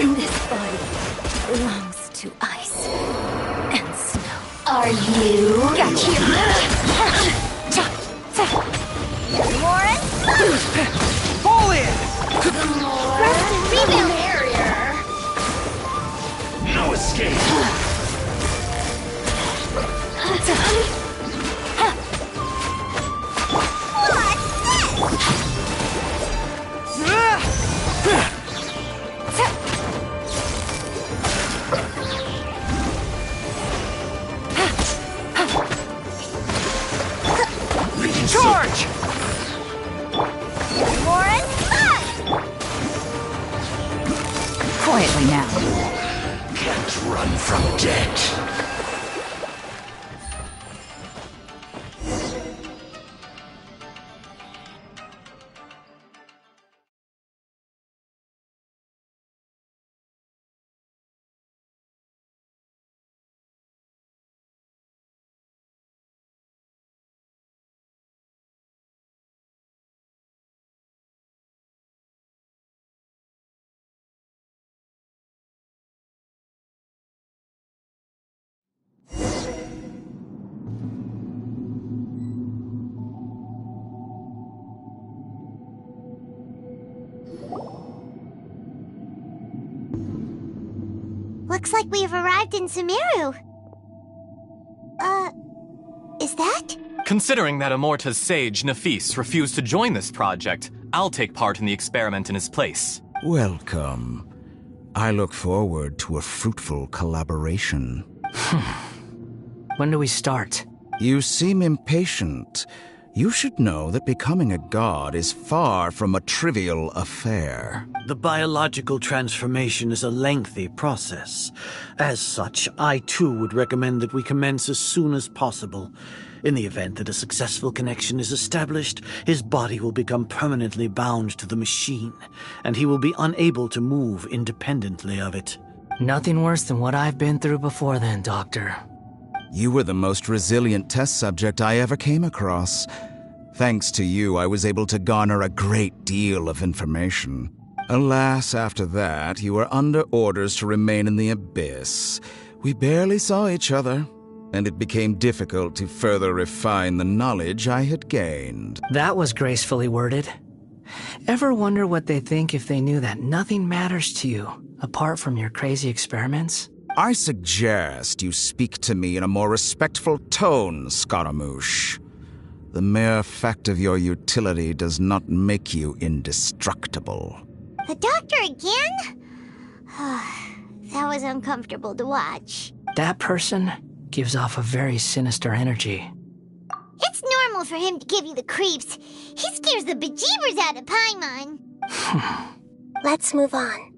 This body belongs to ice and snow. Are you? Got you. Lauren? Fall in! Rest and rebuild! No escape! Charge! Lauren? Quietly now. Can't run from death. Looks like we've arrived in Sumeru. Is that? Considering that Amorta's sage, Nafis, refused to join this project, I'll take part in the experiment in his place. Welcome. I look forward to a fruitful collaboration. When do we start? You seem impatient. You should know that becoming a god is far from a trivial affair. The biological transformation is a lengthy process. As such, I too would recommend that we commence as soon as possible. In the event that a successful connection is established, his body will become permanently bound to the machine, and he will be unable to move independently of it. Nothing worse than what I've been through before then, Doctor. You were the most resilient test subject I ever came across. Thanks to you, I was able to garner a great deal of information. Alas, after that, you were under orders to remain in the abyss. We barely saw each other, and it became difficult to further refine the knowledge I had gained. That was gracefully worded. Ever wonder what they think if they knew that nothing matters to you, apart from your crazy experiments? I suggest you speak to me in a more respectful tone, Scaramouche. The mere fact of your utility does not make you indestructible. The doctor again? That was uncomfortable to watch. That person gives off a very sinister energy. It's normal for him to give you the creeps. He scares the bejeebers out of Paimon. Let's move on.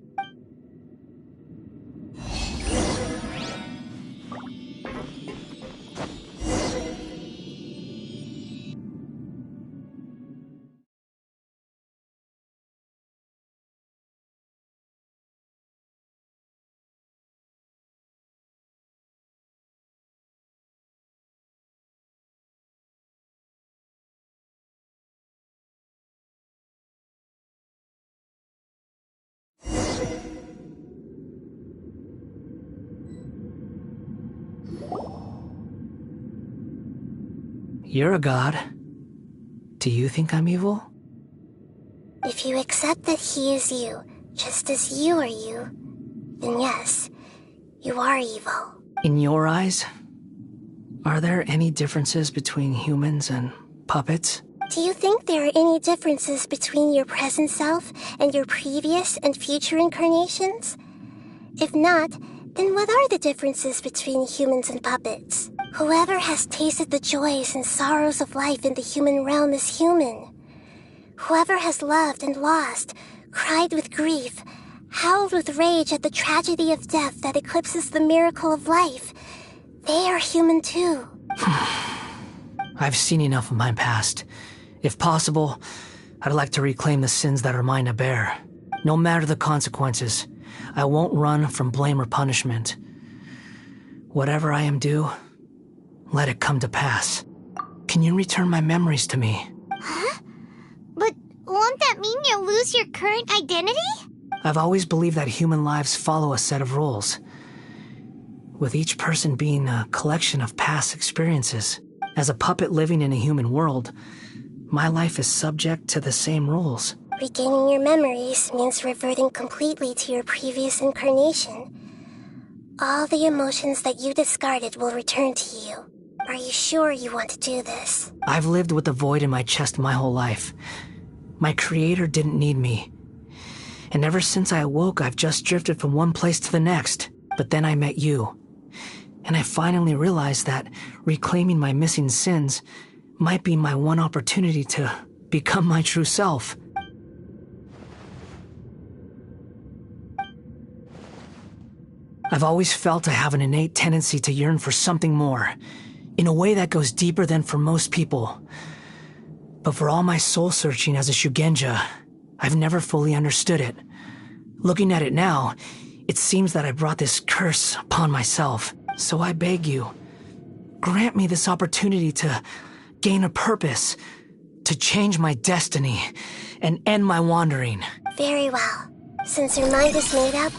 You're a god. Do you think I'm evil? If you accept that he is you, just as you are you, then yes, you are evil. In your eyes, are there any differences between humans and puppets? Do you think there are any differences between your present self and your previous and future incarnations? If not, then what are the differences between humans and puppets? Whoever has tasted the joys and sorrows of life in the human realm is human. Whoever has loved and lost, cried with grief, howled with rage at the tragedy of death that eclipses the miracle of life, they are human too. I've seen enough of my past. If possible, I'd like to reclaim the sins that are mine to bear. No matter the consequences, I won't run from blame or punishment. Whatever I am due, let it come to pass. Can you return my memories to me? Huh? But won't that mean you'll lose your current identity? I've always believed that human lives follow a set of rules, with each person being a collection of past experiences. As a puppet living in a human world, my life is subject to the same rules. Regaining your memories means reverting completely to your previous incarnation. All the emotions that you discarded will return to you. Are you sure you want to do this? I've lived with a void in my chest my whole life. My creator didn't need me. And ever since I awoke, I've just drifted from one place to the next. But then I met you. And I finally realized that reclaiming my missing sins might be my one opportunity to become my true self. I've always felt I have an innate tendency to yearn for something more, in a way that goes deeper than for most people. But for all my soul-searching as a Shugenja, I've never fully understood it. Looking at it now, it seems that I brought this curse upon myself. So I beg you, grant me this opportunity to gain a purpose, to change my destiny, and end my wandering. Very well. Since your mind is made up,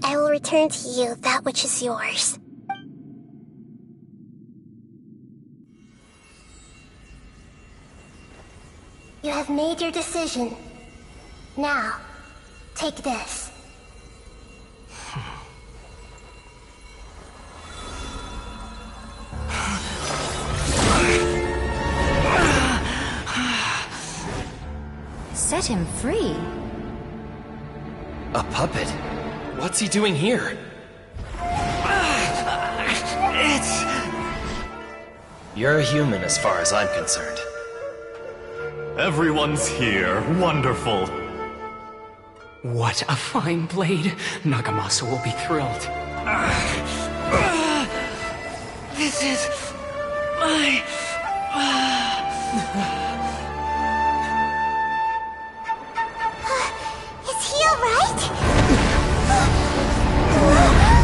I will return to you that which is yours. You have made your decision. Now, take this. Set him free. A puppet? What's he doing here? You're a human as far as I'm concerned. Everyone's here. Wonderful. What a fine blade. Nagamasa will be thrilled. This is my... Is he alright? No way!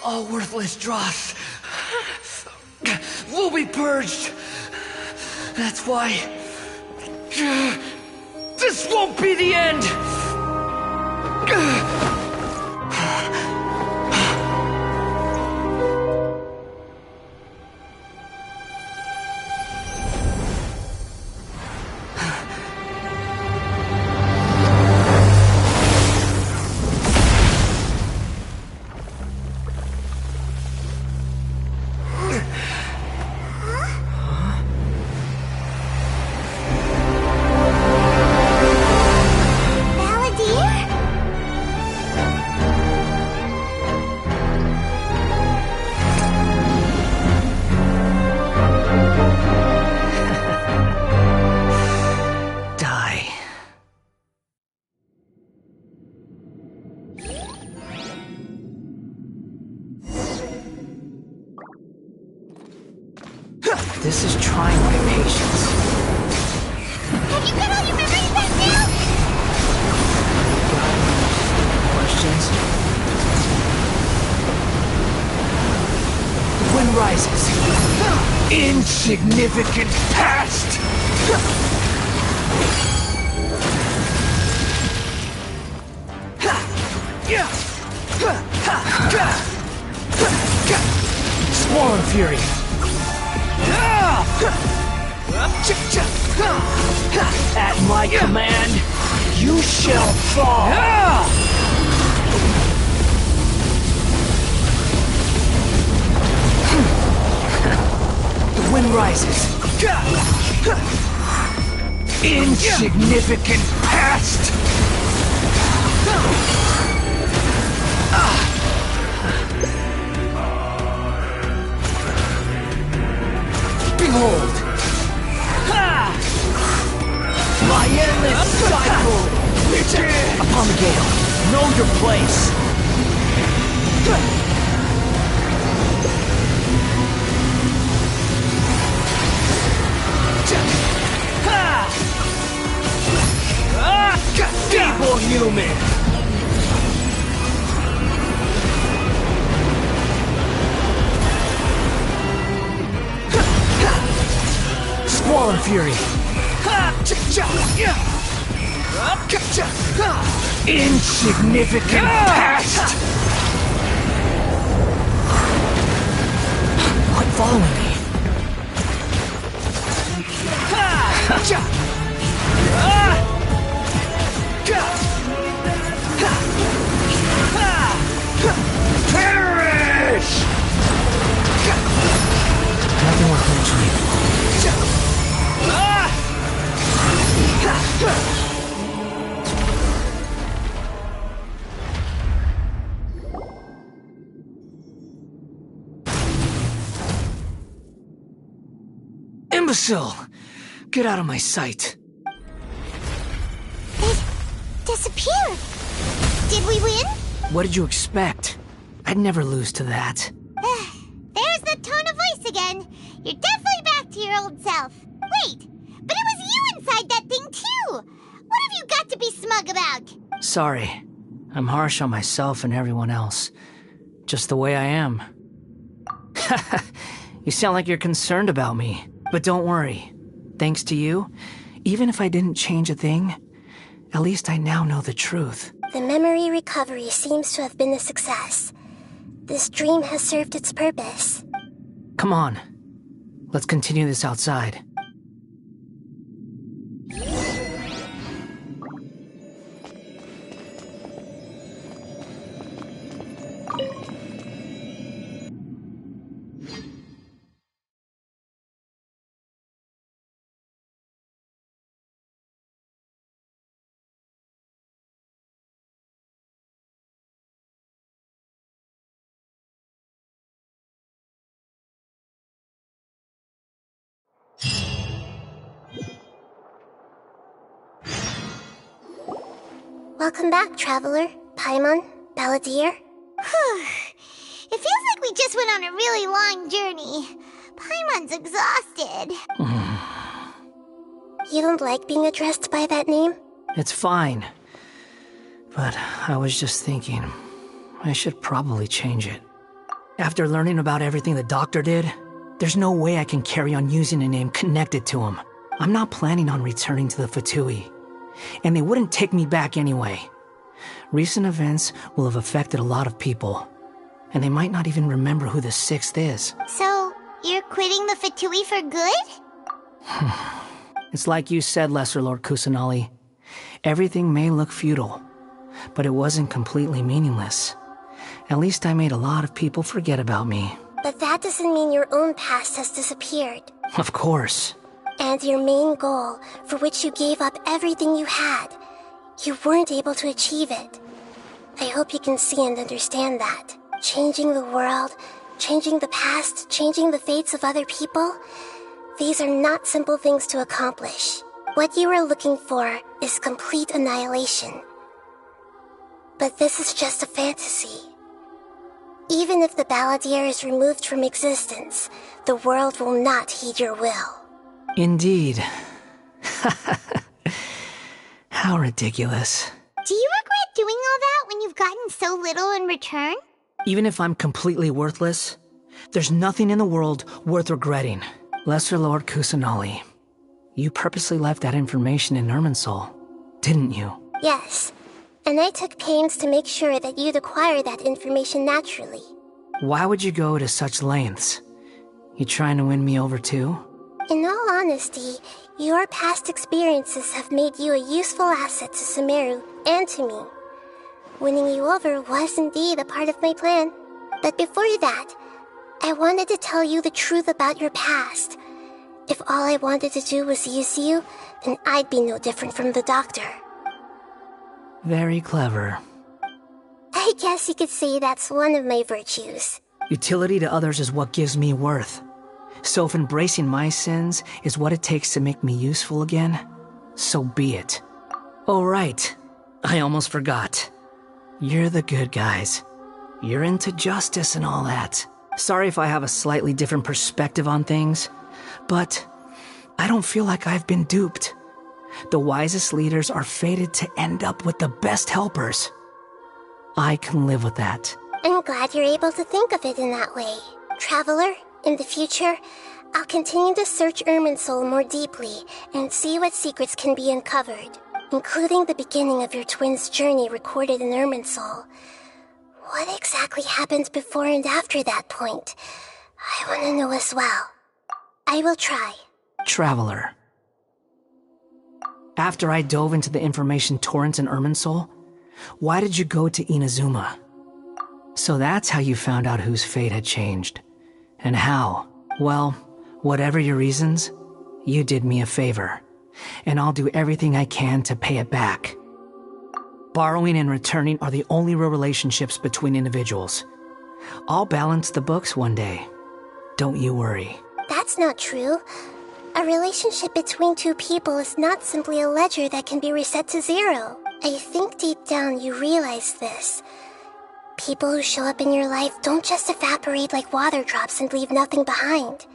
All worthless dross will be purged. That's why this won't be the end. This is trying my patience. Have you got all your memories back now? Questions? The wind rises. Insignificant past! Swarm Fury! At my command, you shall fall! The wind rises. Insignificant past! Behold! My endless cycle! Upon the gale, know your place! Feeble human! Squalor Fury! Insignificant past! Quit following me. Perish! Nothing worth mentioning. Imbecile! Get out of my sight. It disappeared. Did we win? What did you expect? I'd never lose to that. There's the tone of voice again. You're definitely back to your old self. Wait, but it was you inside that thing too. What have you got to be smug about? Sorry. I'm harsh on myself and everyone else. Just the way I am. You sound like you're concerned about me. But don't worry. Thanks to you, even if I didn't change a thing, at least I now know the truth. The memory recovery seems to have been a success. This dream has served its purpose. Come on. Let's continue this outside. Welcome back, Traveler, Paimon, Balladeer. It feels like we just went on a really long journey. Paimon's exhausted. You don't like being addressed by that name? It's fine. But I was just thinking, I should probably change it. After learning about everything the doctor did, there's no way I can carry on using a name connected to him. I'm not planning on returning to the Fatui, and they wouldn't take me back anyway. Recent events will have affected a lot of people, and they might not even remember who the Sixth is. So, you're quitting the Fatui for good? It's like you said, Lesser Lord Kusanali. Everything may look futile, but it wasn't completely meaningless. At least I made a lot of people forget about me. But that doesn't mean your own past has disappeared. Of course. And your main goal, for which you gave up everything you had, you weren't able to achieve it. I hope you can see and understand that. Changing the world, changing the past, changing the fates of other people, these are not simple things to accomplish. What you are looking for is complete annihilation. But this is just a fantasy. Even if the Balladeer is removed from existence, the world will not heed your will. Indeed. How ridiculous. Do you regret doing all that when you've gotten so little in return? Even if I'm completely worthless, there's nothing in the world worth regretting. Lesser Lord Kusanali, you purposely left that information in Irminsul, didn't you? Yes, and I took pains to make sure that you'd acquire that information naturally. Why would you go to such lengths? You trying to win me over too? In all honesty, your past experiences have made you a useful asset to Sumeru and to me. Winning you over was indeed a part of my plan. But before that, I wanted to tell you the truth about your past. If all I wanted to do was use you, then I'd be no different from the doctor. Very clever. I guess you could say that's one of my virtues. Utility to others is what gives me worth. So if embracing my sins is what it takes to make me useful again, so be it. Oh right, I almost forgot. You're the good guys. You're into justice and all that. Sorry if I have a slightly different perspective on things, but I don't feel like I've been duped. The wisest leaders are fated to end up with the best helpers. I can live with that. I'm glad you're able to think of it in that way. Traveler, in the future, I'll continue to search Irminsul more deeply and see what secrets can be uncovered, including the beginning of your twins' journey recorded in Irminsul. What exactly happened before and after that point? I want to know as well. I will try. Traveler. After I dove into the information torrents in Irminsul, why did you go to Inazuma? So that's how you found out whose fate had changed. And how? Well, whatever your reasons, you did me a favor. And I'll do everything I can to pay it back. Borrowing and returning are the only real relationships between individuals. I'll balance the books one day. Don't you worry. That's not true. A relationship between two people is not simply a ledger that can be reset to zero. I think deep down you realize this. People who show up in your life don't just evaporate like water drops and leave nothing behind.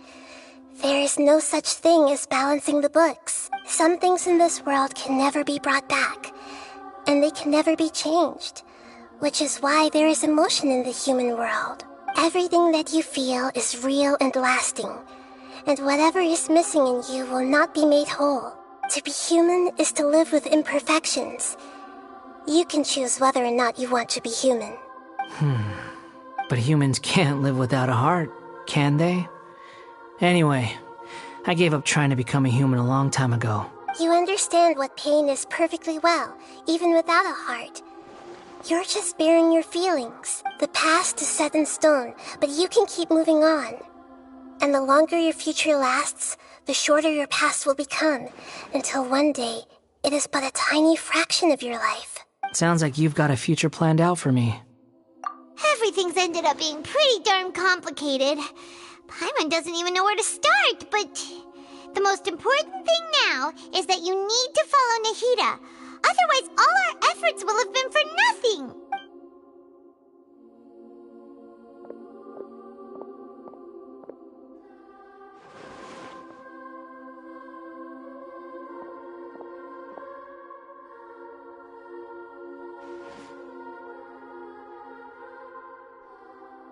There is no such thing as balancing the books. Some things in this world can never be brought back, and they can never be changed, which is why there is emotion in the human world. Everything that you feel is real and lasting, and whatever is missing in you will not be made whole. To be human is to live with imperfections. You can choose whether or not you want to be human. But humans can't live without a heart, can they? Anyway, I gave up trying to become a human a long time ago. You understand what pain is perfectly well, even without a heart. You're just bearing your feelings. The past is set in stone, but you can keep moving on. And the longer your future lasts, the shorter your past will become, until one day, it is but a tiny fraction of your life. Sounds like you've got a future planned out for me. Everything's ended up being pretty darn complicated. Paimon doesn't even know where to start, but the most important thing now is that you need to follow Nahida. Otherwise, all our efforts will have been for nothing.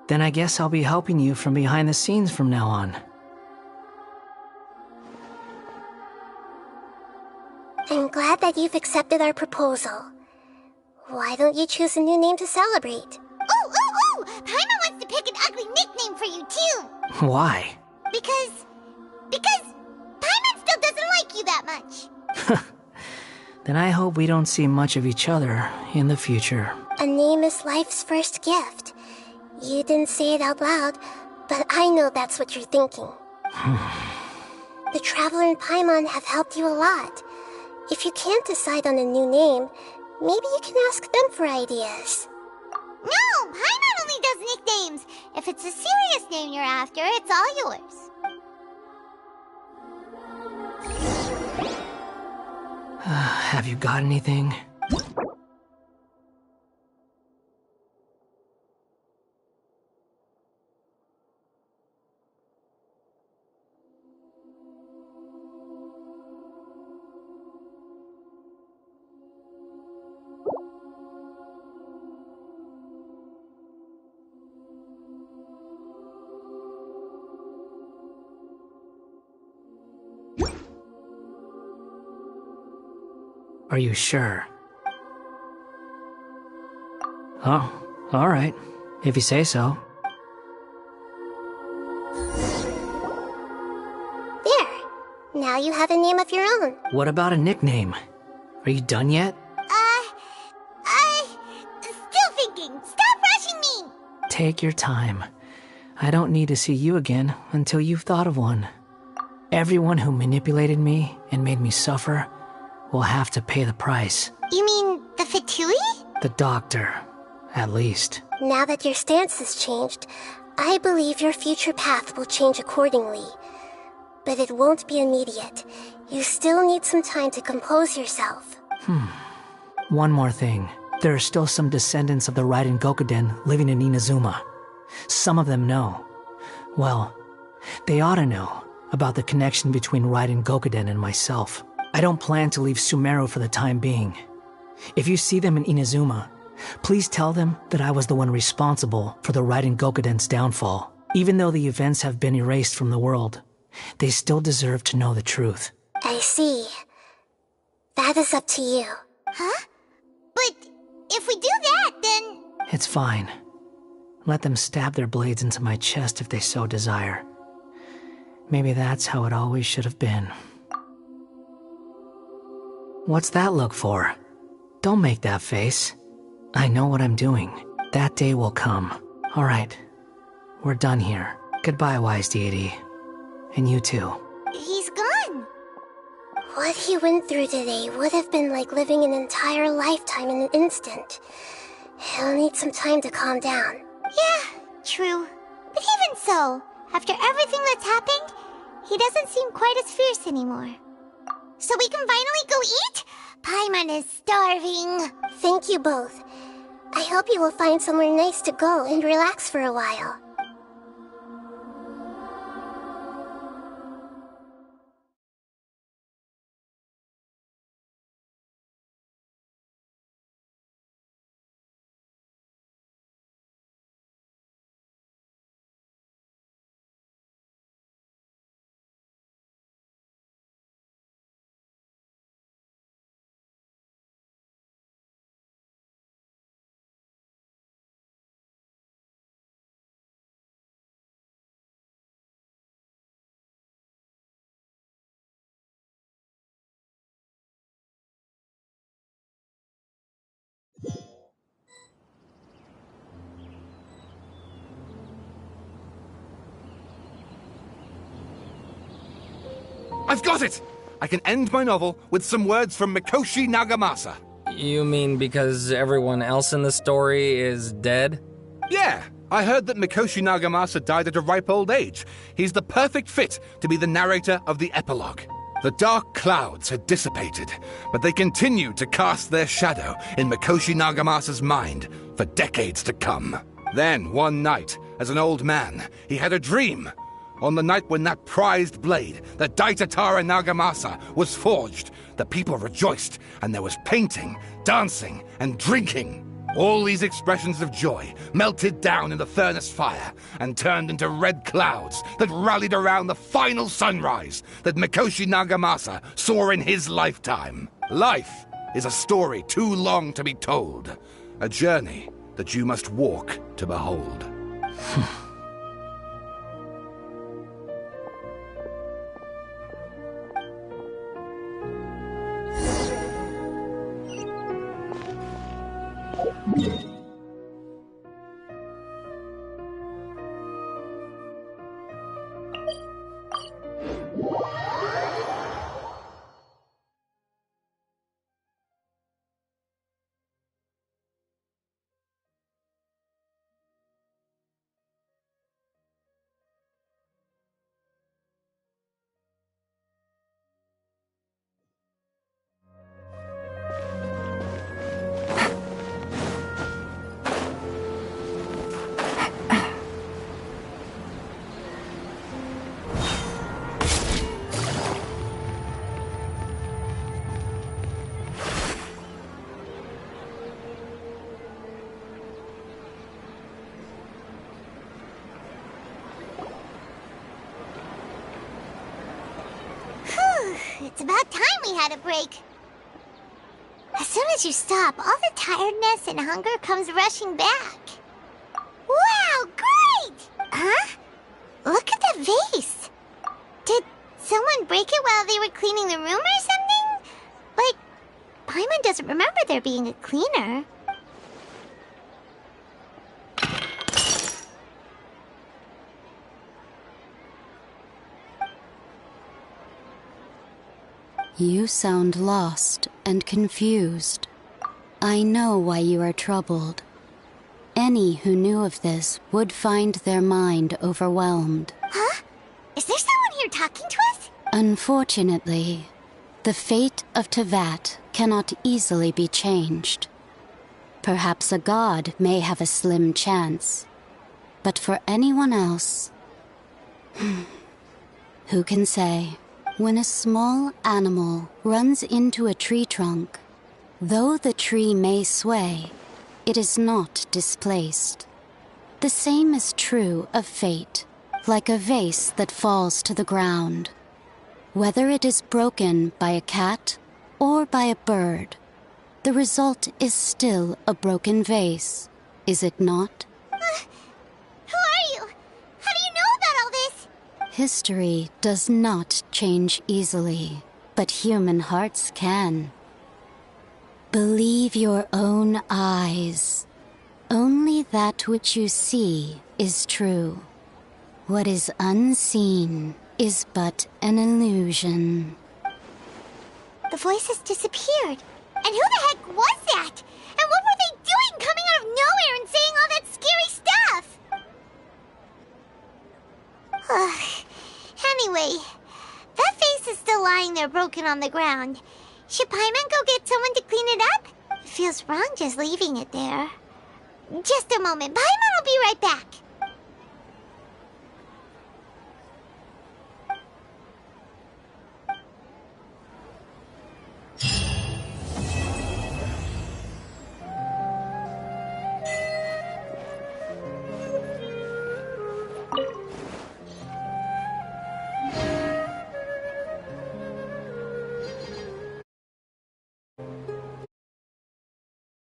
Then I guess I'll be helping you from behind the scenes from now on. I'm glad that you've accepted our proposal. Why don't you choose a new name to celebrate? Ooh! Paimon wants to pick an ugly nickname for you, too! Why? Because Paimon still doesn't like you that much. Then I hope we don't see much of each other in the future. A name is life's first gift. You didn't say it out loud, but I know that's what you're thinking. The Traveler and Paimon have helped you a lot. If you can't decide on a new name, maybe you can ask them for ideas. No! Paimon only does nicknames! If it's a serious name you're after, it's all yours. Have you got anything? Are you sure? Oh, alright. If you say so. There. Now you have a name of your own. What about a nickname? Are you done yet? Still thinking. Stop rushing me! Take your time. I don't need to see you again until you've thought of one. Everyone who manipulated me and made me suffer will have to pay the price. You mean the Fatui? The doctor, at least. Now that your stance has changed, I believe your future path will change accordingly. But it won't be immediate. You still need some time to compose yourself. One more thing. There are still some descendants of the Raiden Gokuden living in Inazuma. Some of them know. Well, they ought to know about the connection between Raiden Gokuden and myself. I don't plan to leave Sumeru for the time being. If you see them in Inazuma, please tell them that I was the one responsible for the Raiden Gokuden's downfall. Even though the events have been erased from the world, they still deserve to know the truth. I see. That is up to you. Huh? But if we do that, then... It's fine. Let them stab their blades into my chest if they so desire. Maybe that's how it always should have been. What's that look for? Don't make that face. I know what I'm doing. That day will come. Alright. We're done here. Goodbye, wise deity. And you too. He's gone. What he went through today would have been like living an entire lifetime in an instant. He'll need some time to calm down. Yeah, true. But even so, after everything that's happened, he doesn't seem quite as fierce anymore. So we can finally go eat? Paimon is starving. Thank you both. I hope you will find somewhere nice to go and relax for a while. I've got it! I can end my novel with some words from Mikoshi Nagamasa. You mean because everyone else in the story is dead? Yeah, I heard that Mikoshi Nagamasa died at a ripe old age. He's the perfect fit to be the narrator of the epilogue. The dark clouds had dissipated, but they continued to cast their shadow in Mikoshi Nagamasa's mind for decades to come. Then, one night, as an old man, he had a dream. On the night when that prized blade, the Daitatara Nagamasa, was forged, the people rejoiced, and there was painting, dancing, and drinking. All these expressions of joy melted down in the furnace fire and turned into red clouds that rallied around the final sunrise that Mikoshi Nagamasa saw in his lifetime. Life is a story too long to be told, a journey that you must walk to behold. It's about time we had a break. As soon as you stop, all the tiredness and hunger comes rushing back. Wow, great! Huh? Look at the vase. Did someone break it while they were cleaning the room or something? Like, Paimon doesn't remember there being a cleaner. You sound lost and confused. I know why you are troubled. Any who knew of this would find their mind overwhelmed. Huh? Is there someone here talking to us? Unfortunately, the fate of Tevat cannot easily be changed. Perhaps a god may have a slim chance, but for anyone else, who can say? When a small animal runs into a tree trunk, though the tree may sway, it is not displaced. The same is true of fate, like a vase that falls to the ground. Whether it is broken by a cat or by a bird, the result is still a broken vase, is it not? Who are you? How do you know about all this? History does not change easily, but human hearts can. Believe your own eyes. Only that which you see is true. What is unseen is but an illusion. The voice has disappeared. And who the heck was that? And what were they doing coming out of nowhere and saying all that scary stuff? Anyway, that vase is still lying there broken on the ground. Should Paimon go get someone to clean it up? It feels wrong just leaving it there. Just a moment. Paimon will be right back.